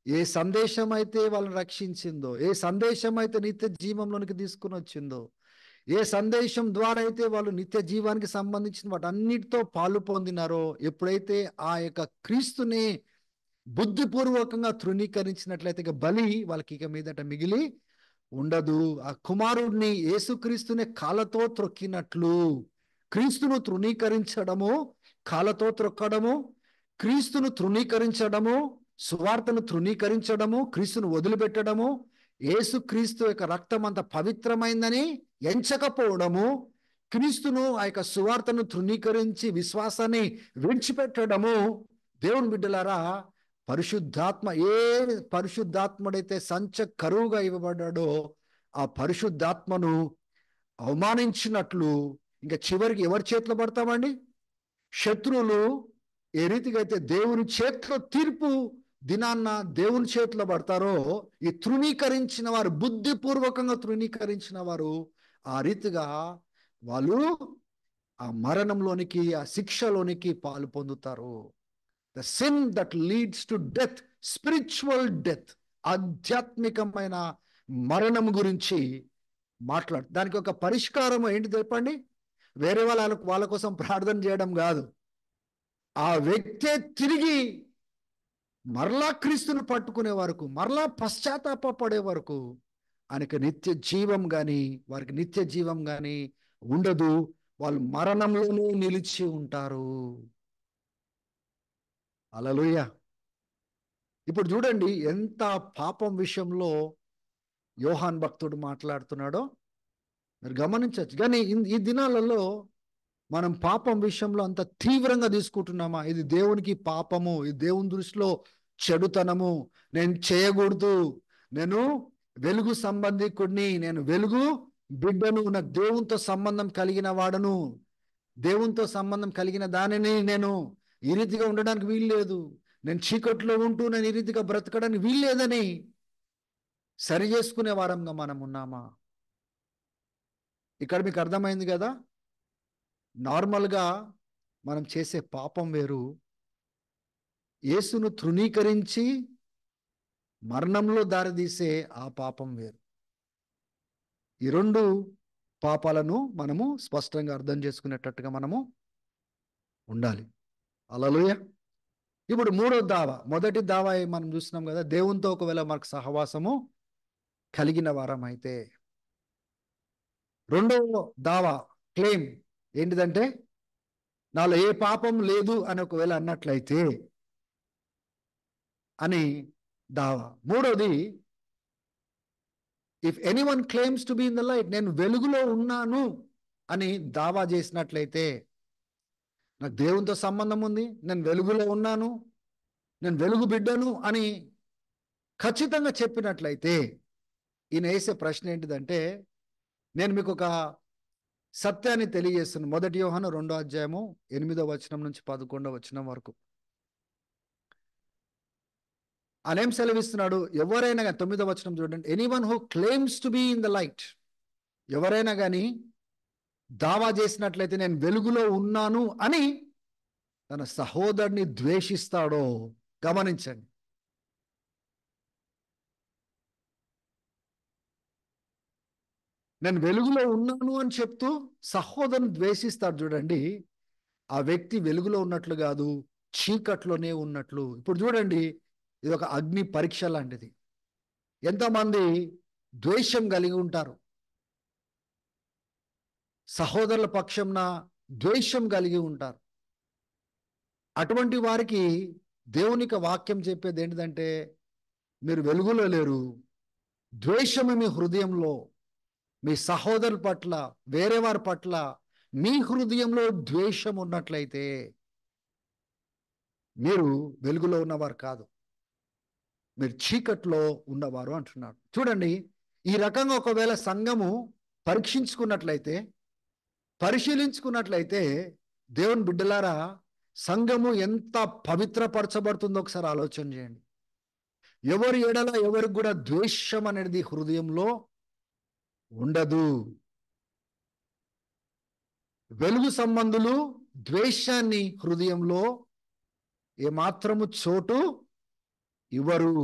ఏ సందేశం అయితే వాళ్ళని రక్షించిందో, ఏ సందేశం అయితే నిత్య జీవంలోనికి తీసుకుని వచ్చిందో, ఏ సందేశం ద్వారా అయితే వాళ్ళు నిత్య జీవానికి సంబంధించిన వాటన్నిటితో పాలు పొందినారో, ఎప్పుడైతే ఆ యొక్క క్రీస్తుని బుద్ధిపూర్వకంగా తృణీకరించినట్లయితే ఇక బలి వాళ్ళకి ఇక మీదట మిగిలి ఉండదు. ఆ కుమారుడిని యేసుక్రీస్తుని కాళ్ళతో త్రొక్కినట్లు, క్రీస్తును తృణీకరించడము, కాళ్ళతో త్రొక్కడము, క్రీస్తును తృణీకరించడము, సువార్తను తృణీకరించడము, క్రీస్తును వదిలిపెట్టడము, యేసుక్రీస్తు యొక్క రక్తం అంత పవిత్రమైందని ఎంచకపోవడము, క్రీస్తును ఆ యొక్క సువార్తను తృణీకరించి విశ్వాసాన్ని విడిచిపెట్టడము. దేవుని బిడ్డలారా, పరిశుద్ధాత్మ, ఏ పరిశుద్ధాత్ముడైతే కరువుగా ఇవ్వబడ్డాడో ఆ పరిశుద్ధాత్మను అవమానించినట్లు ఇంకా చివరికి ఎవరి చేతిలో పడతామండి? శత్రువులు ఏ రీతిగా అయితే దేవుని చేతిలో తీర్పు దినాన్న దేవుని చేతిలో పడతారో, ఈ తృణీకరించిన వారు, బుద్ధిపూర్వకంగా తృణీకరించిన వారు ఆ రీతిగా వాళ్ళు ఆ మరణంలోనికి, ఆ శిక్షలోనికి పాలు పొందుతారు. The sin that leads to death, spiritual death, ఆధ్యాత్మికమైన మరణం గురించి దానికి ఒక పరిష్కారం ఏంటి చెప్పండి? వేరే వాళ్ళ కోసం ప్రార్థన చేయడం కాదు. ఆ వ్యక్తే తిరిగి మరలా క్రీస్తును పట్టుకునే వరకు, మరలా పశ్చాత్తాపడే వరకు ఆయనకి నిత్య జీవం కానీ, వారికి నిత్య జీవం కానీ ఉండదు. వాళ్ళు మరణంలోనే నిలిచి ఉంటారు. హల్లెలూయా. ఇప్పుడు చూడండి ఎంత పాపం విషయంలో యోహాన్ భక్తుడు మాట్లాడుతున్నాడో మీరు గమనించవచ్చు. కానీ ఈ దినాలలో మనం పాపం విషయంలో అంత తీవ్రంగా తీసుకుంటున్నామా? ఇది దేవునికి పాపము, ఇది దేవుని దృష్టిలో చెడుతనము, నేను చేయకూడదు, నేను వెలుగు సంబంధికుడిని, నేను వెలుగు బిడ్డను, నాకు దేవునితో సంబంధం కలిగిన వాడను, దేవునితో సంబంధం కలిగిన దానిని నేను ఈ రీతిగా ఉండడానికి వీలు లేదు, నేను చీకట్లో ఉంటూ నేను ఈ రీతిగా బ్రతకడానికి వీలు లేదని సరి చేసుకునే వారంగా మనం ఉన్నామా? ఇక్కడ మీకు అర్థమైంది కదా, నార్మల్గా మనం చేసే పాపం వేరు, యేసును తృణీకరించి మరణంలో దారితీసే ఆ పాపం వేరు. ఈ రెండు పాపాలను మనము స్పష్టంగా అర్థం చేసుకునేటట్టుగా మనము ఉండాలి. హల్లెలూయా. ఇప్పుడు మూడో దావా, మొదటి దావా మనం చూస్తున్నాం కదా, దేవునితో ఒకవేళ మనకు సహవాసము కలిగిన వారం అయితే. రెండవ దావా క్లెయిమ్ ఏంటిదంటే, నాలో ఏ పాపం లేదు అని ఒకవేళ అన్నట్లయితే అని దావా. మూడోది, if anyone claims to be in the light, నేను వెలుగులో ఉన్నాను అని దావా చేసినట్లయితే, నాకు దేవునితో సంబంధం ఉంది, నేను వెలుగులో ఉన్నాను, నేను వెలుగు బిడ్డను అని ఖచ్చితంగా చెప్పినట్లయితే, ఈయన వేసే ప్రశ్న ఏంటిదంటే, నేను మీకు ఒక సత్యాన్ని తెలియజేస్తున్నాను. 1 యోహాను 2వ అధ్యాయము 8వ వచనం నుంచి 11వ వచనం వరకు ఆయన ఏం సెలవిస్తున్నాడు? ఎవరైనా కానీ, 9వ వచనం చూడండి, anyone who claims to be in the light, ఎవరైనా కానీ దావా చేసినట్లయితే నేను వెలుగులో ఉన్నాను అని తన సహోదరుని ద్వేషిస్తాడో. గమనించండి, నేను వెలుగులో ఉన్నాను అని చెప్తూ సహోదరుని ద్వేషిస్తాడు చూడండి, ఆ వ్యక్తి వెలుగులో ఉన్నట్లు కాదు, చీకట్లోనే ఉన్నట్లు. ఇప్పుడు చూడండి, ఇది ఒక అగ్ని పరీక్ష లాంటిది. ఎంతమంది ద్వేషం కలిగి ఉంటారు, సహోదరుల పక్షంన ద్వేషం కలిగి ఉంటారు. అటువంటి వారికి దేవునికి వాక్యం చెప్పేది ఏంటిదంటే, మీరు వెలుగులో లేరు, ద్వేషము మీ హృదయంలో, మీ సహోదరుల పట్ల, వేరే వారి పట్ల మీ హృదయంలో ద్వేషం ఉన్నట్లయితే మీరు వెలుగులో ఉన్నవారు కాదు, మీరు చీకట్లో ఉన్నవారు అంటున్నాడు. చూడండి, ఈ రకంగా ఒకవేళ సంఘము పరిశీలించుకున్నట్లయితే దేవుని బిడ్డలారా, సంఘము ఎంత పవిత్రపరచబడుతుందో ఒకసారి ఆలోచన చేయండి. ఎవరి ఎడల ఎవరికి కూడా ద్వేషం అనేది హృదయంలో ఉండదు. వెలుగు సంబంధులు ద్వేషాన్ని హృదయంలో ఏమాత్రము చోటు ఇవ్వరు.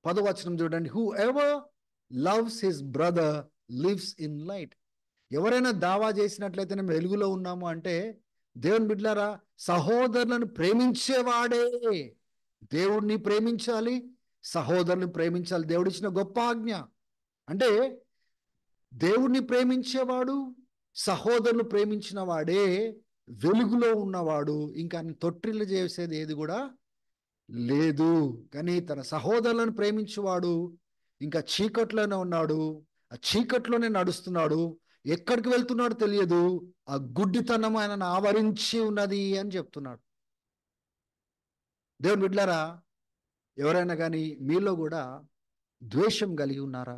10వ వచనం చూడండి, who ever loves his brother lives in light. ఎవరైనా దావా చేసినట్లయితే మేము వెలుగులో ఉన్నాము అంటే, దేవుని బిడ్డలారా, సహోదరులను ప్రేమించేవాడే. దేవుడిని ప్రేమించాలి, సహోదరుని ప్రేమించాలి. దేవుడిచ్చిన గొప్ప ఆజ్ఞ. అంటే దేవుణ్ణి ప్రేమించేవాడు, సహోదరులు ప్రేమించిన వాడే వెలుగులో ఉన్నవాడు. ఇంకా తొట్టిల్లు చేసేది ఏది కూడా లేదు. కానీ తన సహోదరులను ప్రేమించేవాడు ఇంకా చీకట్లోనే ఉన్నాడు, ఆ చీకట్లోనే నడుస్తున్నాడు, ఎక్కడికి వెళ్తున్నాడో తెలియదు, ఆ గుడ్డితనం ఆయనను ఆవరించి ఉన్నది అని చెప్తున్నాడు. దేవుని బిడ్డలారా, ఎవరైనా కానీ మీలో కూడా ద్వేషం కలిగి ఉన్నారా?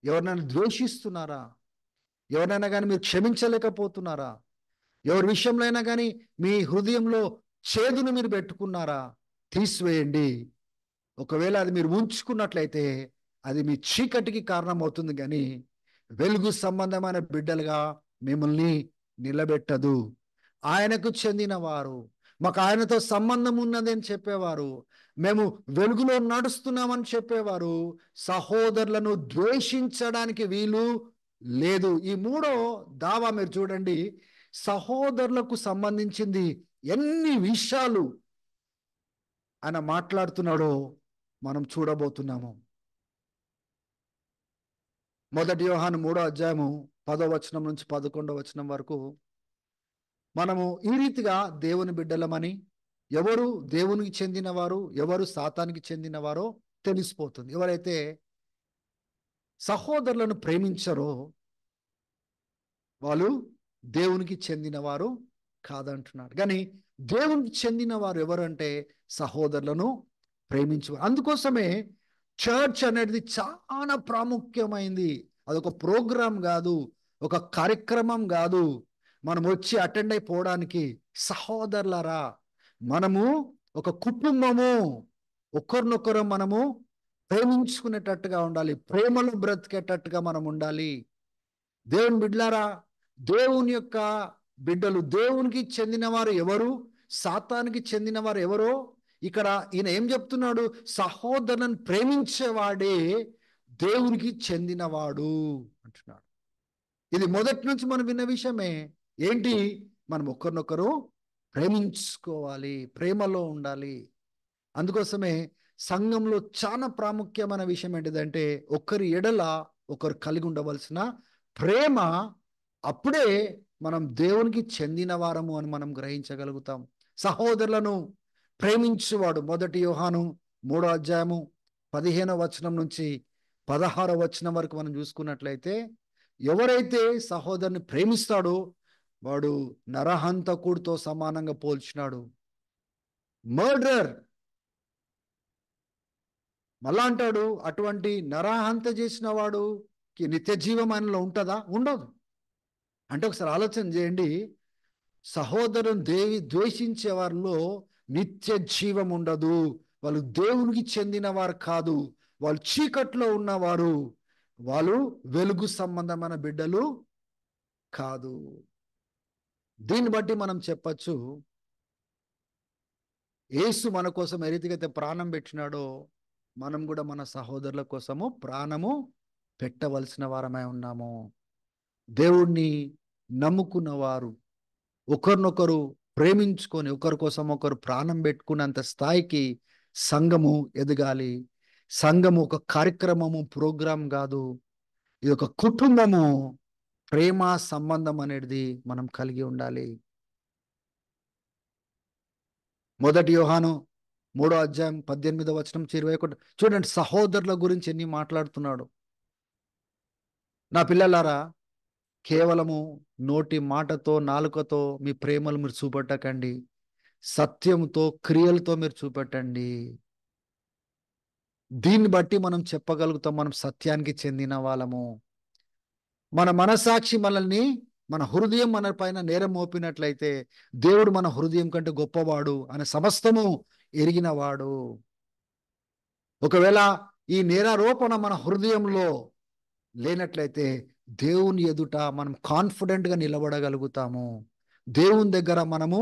ఎవరినైనా ద్వేషిస్తున్నారా? ఎవరైనా కానీ మీరు క్షమించలేకపోతున్నారా? ఎవరి విషయంలో అయినా కానీ మీ హృదయంలో చేదును మీరు పెట్టుకున్నారా? తీసివేయండి. ఒకవేళ అది మీరు ఉంచుకున్నట్లయితే అది మీ చీకటికి కారణం అవుతుంది, కానీ వెలుగు సంబంధమైన బిడ్డలుగా మిమ్మల్ని నిలబెట్టదు. ఆయనకు చెందిన వారు, మాకు ఆయనతో సంబంధం ఉన్నదని చెప్పేవారు, మేము వెలుగులో నడుస్తున్నామని చెప్పేవారు సహోదరులను ద్వేషించడానికి వీలు లేదు. ఈ మూడో దావా మీరు చూడండి, సహోదరులకు సంబంధించింది ఎన్ని విషయాలు ఆయన మాట్లాడుతున్నాడో మనం చూడబోతున్నాము. 1 యోహాను 3వ అధ్యాయము 10వ వచనం నుంచి 11వ వచనం వరకు మనము ఈ రీతిగా దేవుని బిడ్డలమని, ఎవరు దేవునికి చెందినవారు, ఎవరు సాతానికి చెందినవారో తెలిసిపోతుంది. ఎవరైతే సహోదరులను ప్రేమించరో వాళ్ళు దేవునికి చెందినవారు కాదంటున్నాడు. కానీ దేవునికి చెందిన వారు ఎవరంటే సహోదరులను ప్రేమించేవారు. అందుకోసమే చర్చ్ అనేది చాలా ప్రాముఖ్యమైంది. అదొక ప్రోగ్రాం కాదు, ఒక కార్యక్రమం కాదు, మనం వచ్చి అటెండ్ అయిపోవడానికి. సహోదరులారా, మనము ఒక కుటుంబము, ఒకరినొకరు మనము ప్రేమించుకునేటట్టుగా ఉండాలి, ప్రేమలో బ్రతికేటట్టుగా మనం ఉండాలి. దేవుని బిడ్డలారా, దేవుని యొక్క బిడ్డలు, దేవునికి చెందినవారు ఎవరు, సాతానికి చెందినవారు ఎవరో ఇక్కడ ఈయన ఏం చెప్తున్నాడు? సహోదరులను ప్రేమించేవాడే దేవునికి చెందినవాడు అంటున్నాడు. ఇది మొదటి నుంచి మనం విన్న విషయమే. ఏంటి? మనం ఒకరినొకరు ప్రేమించుకోవాలి, ప్రేమలో ఉండాలి. అందుకోసమే సంఘంలో చాలా ప్రాముఖ్యమైన విషయం ఏంటిదంటే ఒకరి ఎడల ఒకరు కలిగి ఉండవలసిన ప్రేమ. అప్పుడే మనం దేవునికి చెందిన వారము అని మనం గ్రహించగలుగుతాం. సహోదరులను ప్రేమించువాడు, 1 యోహాను 3వ అధ్యాయము 15వ వచనం నుంచి 16వ వచనం వరకు మనం చూసుకున్నట్లయితే, ఎవరైతే సహోదరుని ప్రేమిస్తాడో వాడు నరహంతకుడితో సమానంగా పోల్చినాడు. మర్డర్. మళ్ళా అంటాడు, అటువంటి నరహంత చేసిన వాడుకి నిత్య జీవం ఆయనలో ఉంటుందా? ఉండదు. అంటే ఒకసారి ఆలోచన చేయండి, సహోదరుని ద్వేషించే వారిలో నిత్య జీవం ఉండదు. వాళ్ళు దేవునికి చెందిన వారు కాదు, వాళ్ళు చీకట్లో ఉన్నవారు, వాళ్ళు వెలుగు సంబంధమైన బిడ్డలు కాదు. దీన్ని బట్టి మనం చెప్పచ్చు, యేసు మన కోసం ఏ రీతిగా అయితే ప్రాణం పెట్టినాడో మనం కూడా మన సహోదరుల కోసము ప్రాణము పెట్టవలసిన వారమై ఉన్నాము. దేవుణ్ణి నమ్ముకున్న వారు ఒకరినొకరు ప్రేమించుకొని ఒకరి కోసం ఒకరు ప్రాణం పెట్టుకున్నంత స్థాయికి సంఘము ఎదగాలి. సంఘము ఒక కార్యక్రమము, ప్రోగ్రాం కాదు, ఇది ఒక కుటుంబము. ప్రేమ సంబంధం అనేది మనం కలిగి ఉండాలి. 1 యోహాను 3వ అధ్యాయం 18వ వచనం 21. చూడండి, సహోదరుల గురించి ఎన్ని మాట్లాడుతున్నాడు. నా పిల్లలారా, కేవలము నోటి మాటతో నాలుకతో మీ ప్రేమలు మీరు చూపెట్టకండి, సత్యంతో క్రియలతో మీరు చూపెట్టండి. దీన్ని బట్టి మనం చెప్పగలుగుతాం మనం సత్యానికి చెందిన వాళ్ళము. మన మనసాక్షి మనల్ని, మన హృదయం మన పైన నేరం మోపినట్లయితే దేవుడు మన హృదయం కంటే గొప్పవాడు అనే సమస్తము ఎరిగినవాడు. ఒకవేళ ఈ నేరారోపణ మన హృదయంలో లేనట్లయితే దేవుని ఎదుట మనం కాన్ఫిడెంట్గా నిలబడగలుగుతాము. దేవుని దగ్గర మనము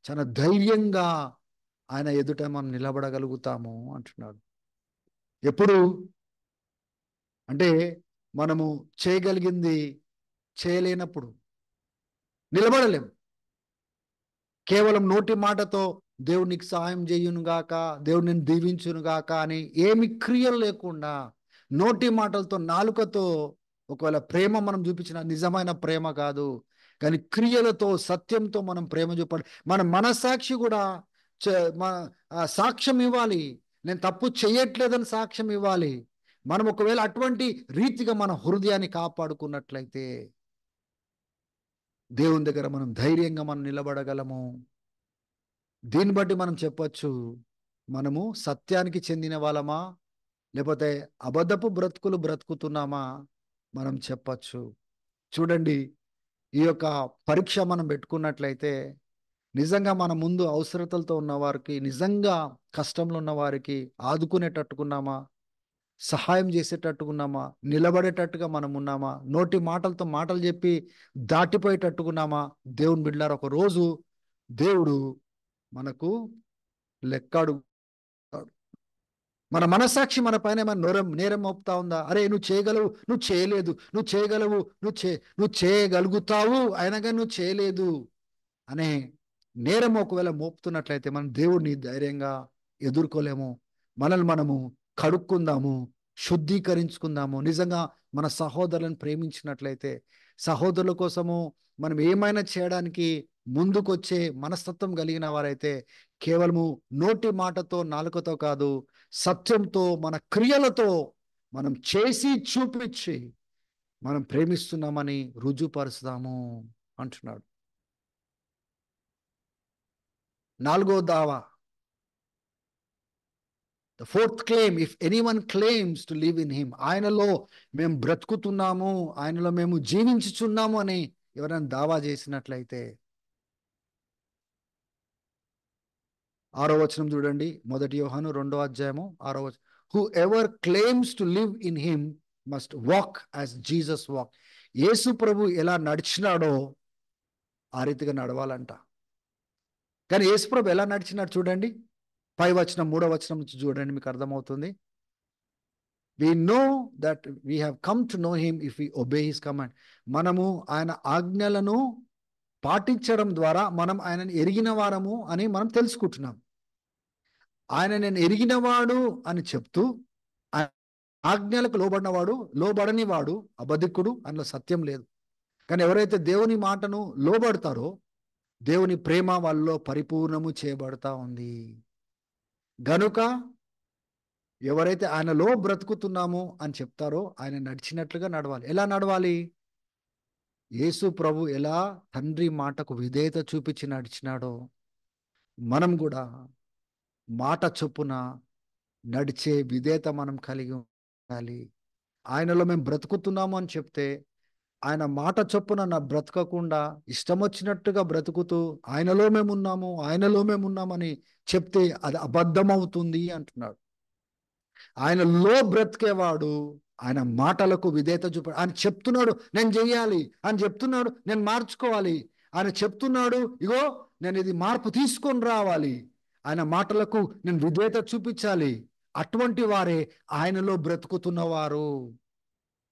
చాలా ధైర్యంగా ఆయన ఎదుట మనం నిలబడగలుగుతాము అంటున్నాడు. ఎప్పుడు అంటే మనము చేయగలిగింది చేయలేనప్పుడు నిలబడలేం. కేవలం నోటి మాటతో దేవుడు నీకు సహాయం చేయును గాక, దేవుడు నిన్ను దీవించును గాక అని ఏమి క్రియలు లేకుండా నోటి మాటలతో నాలుకతో ఒకవేళ ప్రేమ మనం చూపించిన నిజమైన ప్రేమ కాదు, కానీ క్రియలతో సత్యంతో మనం ప్రేమ చూపాలి. మన మనసాక్షి కూడా సాక్ష్యం ఇవ్వాలి, నేను తప్పు చేయట్లేదని సాక్ష్యం ఇవ్వాలి. మనం ఒకవేళ అటువంటి రీతిగా మన హృదయాన్ని కాపాడుకున్నట్లయితే దేవుని దగ్గర మనం ధైర్యంగా మనం నిలబడగలము. దీన్ని బట్టి మనం చెప్పొచ్చు, మనము సత్యానికి చెందిన వాళ్ళమా లేకపోతే అబద్ధపు బ్రతుకులు బ్రతుకుతున్నామా మనం చెప్పచ్చు. చూడండి, ఈ యొక్క పరీక్ష మనం పెట్టుకున్నట్లయితే నిజంగా మన ముందు అవసరతలతో ఉన్న వారికి, నిజంగా కష్టంలో ఉన్న వారికి ఆదుకునేటట్టుకున్నామా, సహాయం చేసేటట్టుకున్నామా, నిలబడేటట్టుగా మనం ఉన్నామా, నోటి మాటలతో మాటలు చెప్పి దాటిపోయేటట్టుకున్నామా? దేవుని బిడ్డలారా, ఒక రోజు దేవుడు మనకు లెక్కడు. మన మనసాక్షి మన పైన ఏమైనా నేరం మోపుతా ఉందా? అరే నువ్వు చేయగలవు, నువ్వు చేయలేదు, నువ్వు చేయగలవు, నువ్వు చేయగలుగుతావు అయినా కానీ నువ్వు చేయలేదు అనే నేరం ఒకవేళ మోపుతున్నట్లయితే మనం దేవుడిని ధైర్యంగా ఎదుర్కోలేము. మనల్ని మనము కడుక్కుందాము, శుద్ధీకరించుకుందాము. నిజంగా మన సహోదరులను ప్రేమించినట్లయితే, సహోదరుల కోసము మనం ఏమైనా చేయడానికి ముందుకొచ్చే మనస్తత్వం కలిగిన వారైతే కేవలము నోటి మాటతో నాలుకతో కాదు, సత్యంతో మన క్రియలతో మనం చేసి చూపించి మనం ప్రేమిస్తున్నామని రుజుపరుస్తాము అంటున్నాడు. 4వ దావా, the fourth claim, if anyone claims to live in him, ఆయనలో మేము బ్రతుకుతున్నాము, ఆయనలో మేము జీవించుచున్నాము అని ఎవరైనా దావా చేసినట్లయితే, 6వ వచనం చూడండి, 1 యోహాను 2వ అధ్యాయము 6వ వచనం. Whoever claims to live in him must walk as Jesus walk. యేసు ప్రభు ఎలా నడిచినాడో ఆ రీతిగా నడవాలంట. కానీ యేసు ప్రభు ఎలా నడిచినాడు చూడండి, పై వచనం 3వ వచనం నుంచి చూడండి, మీకు అర్థమవుతుంది. We know that we have come to know him if we obey his command. మనము ఆయన ఆజ్ఞలను పాటించడం ద్వారా మనం ఆయనను ఎరిగిన వారము అని మనం తెలుసుకుంటున్నాం. ఆయన నేను ఎరిగినవాడు అని చెప్తూ, ఆజ్ఞలకు లోబడినవాడు, లోబడని వాడు అబద్ధికుడు, అందులో సత్యం లేదు. కానీ ఎవరైతే దేవుని మాటను లోబడతారో దేవుని ప్రేమ వాళ్ళలో పరిపూర్ణము చేయబడతా ఉంది. గనుక ఎవరైతే ఆయనలో బ్రతుకుతున్నామో అని చెప్తారో ఆయన నడిచినట్లుగా నడవాలి. ఎలా నడవాలి? యేసు ప్రభు ఎలా తండ్రి మాటకు విధేయత చూపించి నడిచినాడో మనం కూడా మాట చొప్పున నడిచే విధేయత మనం కలిగి ఉండాలి. ఆయనలో మేము బ్రతుకుతున్నాము అని చెప్తే, ఆయన మాట చొప్పున నా బ్రతకకుండా ఇష్టం వచ్చినట్టుగా బ్రతుకుతూ ఆయనలో మేమున్నామని చెప్తే అది అబద్ధమవుతుంది అంటున్నాడు. ఆయనలో బ్రతికేవాడు ఆయన మాటలకు విధేయత చూపాడు. ఆయన చెప్తున్నాడు నేను చెయ్యాలి, ఆయన చెప్తున్నాడు నేను మార్చుకోవాలి, ఆయన చెప్తున్నాడు ఇగో నేను ఇది మార్పు తీసుకొని రావాలి, ఆయన మాటలకు నేను విధేయత చూపించాలి. అటువంటి వారే ఆయనలో బ్రతుకుతున్నవారు,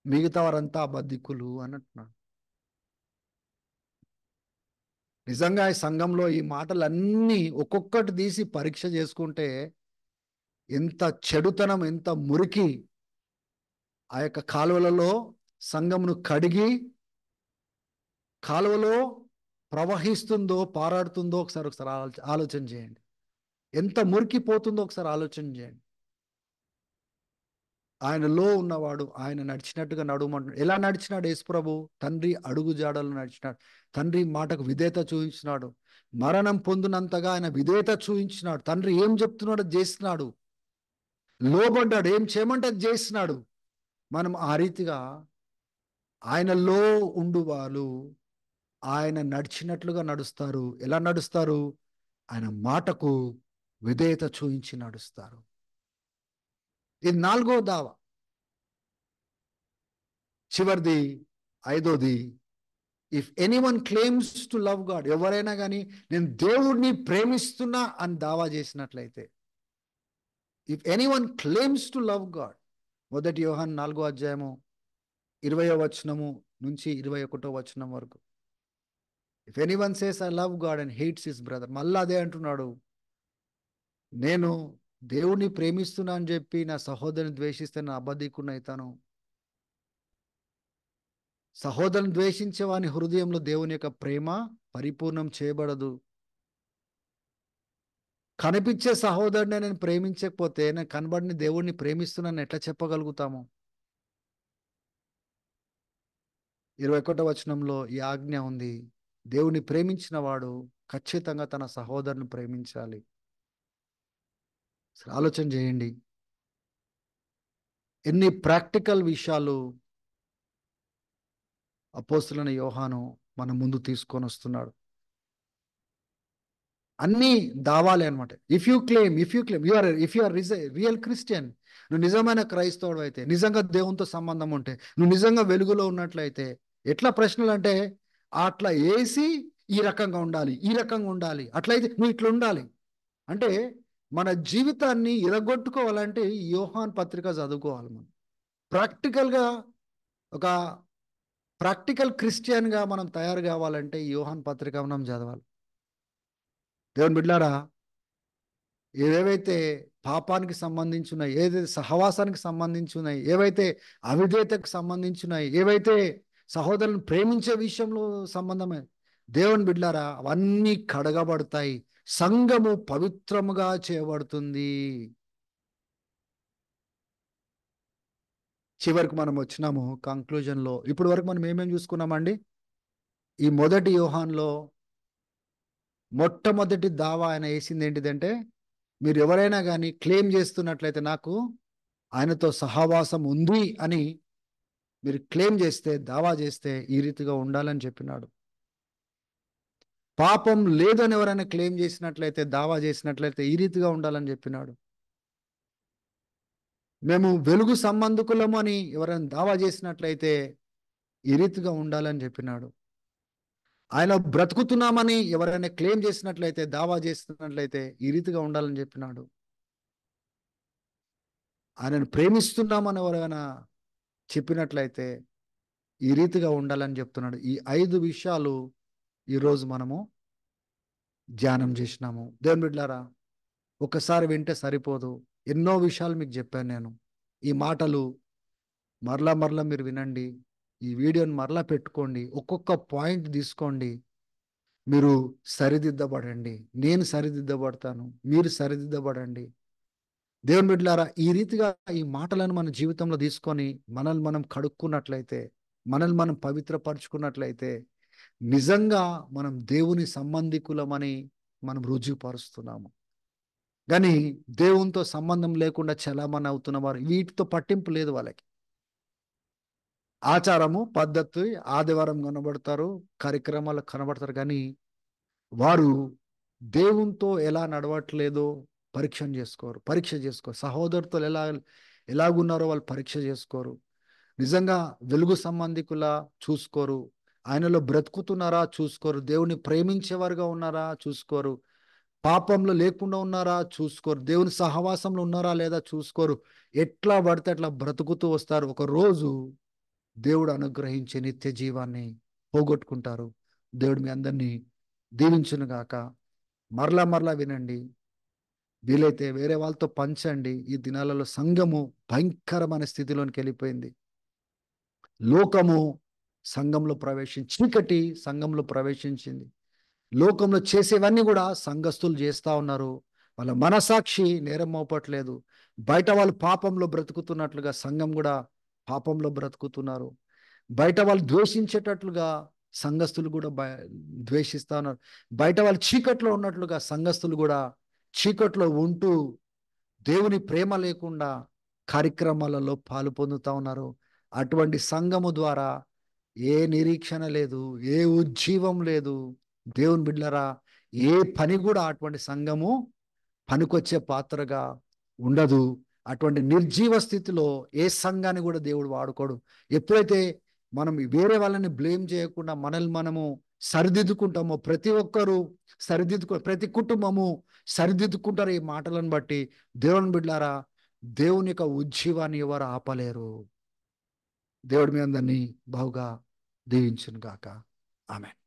మిగతా వారంతా అబద్ధికులు అని అంటున్నాడు. నిజంగా ఈ సంఘంలో ఈ మాటలన్నీ ఒక్కొక్కటి తీసి పరీక్ష చేసుకుంటే ఎంత చెడుతనం, ఎంత మురికి ఆ యొక్క కాలువలలో సంఘమును కడిగి కాలువలో ప్రవహిస్తుందో పారాడుతుందో ఒకసారి ఆలోచన చేయండి. ఎంత మురికి పోతుందో ఒకసారి ఆలోచన చేయండి. ఆయనలో ఉన్నవాడు ఆయన నడిచినట్టుగా నడుమంటున్నాడు. ఎలా నడిచినాడు యేసు ప్రభు? తండ్రి అడుగు జాడలు నడిచినాడు. తండ్రి మాటకు విధేయత చూపించినాడు. మరణం పొందినంతగా ఆయన విధేయత చూపించినాడు. తండ్రి ఏం చెప్తున్నాడో చేసినాడు, లోబడ్డాడు, ఏం చేయమంటే అది చేసినాడు. మనం ఆ రీతిగా ఆయనలో ఉండు వాళ్ళు ఆయన నడిచినట్లుగా నడుస్తారు. ఎలా నడుస్తారు? ఆయన మాటకు విధేయత చూపించి నడుస్తారు. ఇది 4వ దావ. చివరిది 5వది, if anyone claims to love God, ఎవరైనా కానీ నేను దేవుడిని ప్రేమిస్తున్నా అని దావా చేసినట్లయితే, if anyone claims to love God, 1యోహాను 4వ అధ్యాయము 20వ వచనము నుంచి 21వ వచనం వరకు. If anyone says I love God and hates his brother, మళ్ళా అదే అంటున్నాడు, నేను దేవుణ్ణి ప్రేమిస్తున్నా అని చెప్పి నా సహోదరుని ద్వేషిస్తే నా అబద్ధికుడిని అవుతాను. సహోదరుని ద్వేషించే వాని హృదయంలో దేవుని యొక్క ప్రేమ పరిపూర్ణం చేయబడదు. కనిపించే సహోదరుని నేను ప్రేమించకపోతే నేను కనబడిని దేవుణ్ణి ప్రేమిస్తున్నాను ఎట్లా చెప్పగలుగుతాము? 21వ వచనంలో ఈ ఆజ్ఞ ఉంది, దేవుని ప్రేమించిన వాడు ఖచ్చితంగా తన సహోదరుని ప్రేమించాలి. ఆలోచన చేయండి, ఎన్ని ప్రాక్టికల్ విషయాలు అపోస్తలుడైన యోహాను మన ముందు తీసుకొని వస్తున్నాడు. అన్నీ దావాలే అనమాట. If you claim if you are real Christian, నువ్వు నిజమైన క్రైస్తవుడు అయితే, నిజంగా దేవునితో సంబంధం ఉంటే, నువ్వు నిజంగా వెలుగులో ఉన్నట్లయితే, ఎట్లా ప్రశ్నలు అంటే అట్లా వేసి ఈ రకంగా ఉండాలి, ఈ రకంగా ఉండాలి, అట్లయితే నువ్వు ఇట్లా ఉండాలి అంటే, మన జీవితాన్ని ఇరగొట్టుకోవాలంటే యోహాన్ పత్రిక చదువుకోవాలి. మనం ప్రాక్టికల్గా ఒక ప్రాక్టికల్ క్రిస్టియన్గా మనం తయారు కావాలంటే యోహాన్ పత్రిక మనం చదవాలి. దేవుని బిడ్డలారా, ఏవేవైతే పాపానికి సంబంధించున్నాయి, ఏదైతే సహవాసానికి సంబంధించున్నాయి, ఏవైతే అవిధేయతకు సంబంధించున్నాయి, ఏవైతే సహోదరులను ప్రేమించే విషయంలో సంబంధమే, దేవుని బిడ్డలారా అవన్నీ కడగబడతాయి. సంఘము పవిత్రముగా చేయబడుతుంది. చివరికి మనం వచ్చినాము కంక్లూజన్లో. ఇప్పటి వరకు మనం ఏమేమి చూసుకున్నామండి? ఈ 1 యోహాన్లో మొట్టమొదటి దావా ఆయన వేసింది ఏంటిదంటే, మీరు ఎవరైనా కానీ క్లెయిమ్ చేస్తున్నట్లయితే నాకు ఆయనతో సహవాసం ఉంది అని మీరు క్లెయిమ్ చేస్తే, దావా చేస్తే ఈ రీతిగా ఉండాలని చెప్పినాడు. పాపం లేదని ఎవరైనా క్లెయిమ్ చేసినట్లయితే, దావా చేసినట్లయితే ఈ రీతిగా ఉండాలని చెప్పినాడు. మేము వెలుగు సంబంధికులము అని ఎవరైనా దావా చేసినట్లయితే ఈ రీతిగా ఉండాలని చెప్పినాడు. ఆయన బ్రతుకుతున్నామని ఎవరైనా క్లెయిమ్ చేసినట్లయితే, దావా చేస్తున్నట్లయితే ఈ రీతిగా ఉండాలని చెప్పినాడు. ఆయనను ప్రేమిస్తున్నామని ఎవరైనా చెప్పినట్లయితే ఈ రీతిగా ఉండాలని చెప్తున్నాడు. ఈ 5 విషయాలు ఈరోజు మనము ధ్యానం చేసినాము. దేవుని బిడ్డలారా, ఒకసారి వింటే సరిపోదు. ఎన్నో విషయాలు మీకు చెప్పాను నేను. ఈ మాటలు మరలా మరలా మీరు వినండి. ఈ వీడియోని మరలా పెట్టుకోండి. ఒక్కొక్క పాయింట్ తీసుకోండి. మీరు సరిదిద్దబడండి. నేను సరిదిద్దబడతాను. మీరు సరిదిద్దబడండి. దేవుని బిడ్డలారా, ఈ రీతిగా ఈ మాటలను మన జీవితంలో తీసుకొని మనల్ని మనం కడుక్కున్నట్లయితే, మనల్ని మనం పవిత్రపరుచుకున్నట్లయితే నిజంగా మనం దేవుని సంబంధికులమని మనం రుజువుపరుస్తున్నాము. కానీ దేవునితో సంబంధం లేకుండా చలామణి అవుతున్న వారు, వీటితో పట్టింపు లేదు వాళ్ళకి. ఆచారము, పద్ధతి, ఆదివారం కనబడతారు, కార్యక్రమాలు కనబడతారు, కానీ వారు దేవునితో ఎలా నడవట్లేదో పరీక్ష చేసుకోరు. సహోదరుతో ఎలాగున్నారో వాళ్ళు పరీక్ష చేసుకోరు. నిజంగా వెలుగు సంబంధికులా చూసుకోరు. ఆయనలో బ్రతుకుతున్నారా చూసుకోరు. దేవుని ప్రేమించేవారుగా ఉన్నారా చూసుకోరు. పాపంలో లేకుండా ఉన్నారా చూసుకోరు. దేవుని సహవాసంలో ఉన్నారా లేదా చూసుకోరు. ఎట్లా పడితే అట్లా బ్రతుకుతూ వస్తారు. ఒక రోజు దేవుడు అనుగ్రహించే నిత్య జీవాన్ని పోగొట్టుకుంటారు. దేవుడు మీ అందరినీ దీవించును గాక. మరలా మరలా వినండి. వీలైతే వేరే వాళ్ళతో పంచండి. ఈ దినాలలో సంఘము భయంకరమైన స్థితిలోనికి వెళ్ళిపోయింది. లోకము సంఘంలో చీకటి సంఘంలో ప్రవేశించింది. లోకంలో చేసేవన్నీ కూడా సంఘస్థులు చేస్తా ఉన్నారు. వాళ్ళ మనసాక్షి నేరం మోపట్లేదు. బయట వాళ్ళు పాపంలో బ్రతుకుతున్నట్లుగా సంఘం కూడా పాపంలో బ్రతుకుతున్నారు. బయట వాళ్ళు ద్వేషించేటట్లుగా సంఘస్థులు కూడా ద్వేషిస్తా ఉన్నారు. బయట వాళ్ళు చీకట్లో ఉన్నట్లుగా సంఘస్థులు కూడా చీకట్లో ఉంటూ దేవుని ప్రేమ లేకుండా కార్యక్రమాలలో పాలు పొందుతా ఉన్నారు. అటువంటి సంఘము ద్వారా ఏ నిరీక్షణ లేదు, ఏ ఉజ్జీవం లేదు. దేవుని బిడ్డలారా, ఏ పని కూడా అటువంటి సంఘము పనికొచ్చే పాత్రగా ఉండదు. అటువంటి నిర్జీవ స్థితిలో ఏ సంఘాన్ని కూడా దేవుడు వాడుకోడు. ఎప్పుడైతే మనం వేరే వాళ్ళని బ్లేమ్ చేయకుండా మనల్ని మనము సరిదిద్దుకుంటామో, ప్రతి ఒక్కరూ ప్రతి కుటుంబము సరిదిద్దుకుంటారు. ఈ మాటలను బట్టి దేవుని బిడ్డలారా, దేవుని యొక్క ఉజ్జీవాన్ని ఎవరు ఆపలేరు. దేవుడి మీ అందరినీ బహుగా దీవించును గాక. ఆమేన్.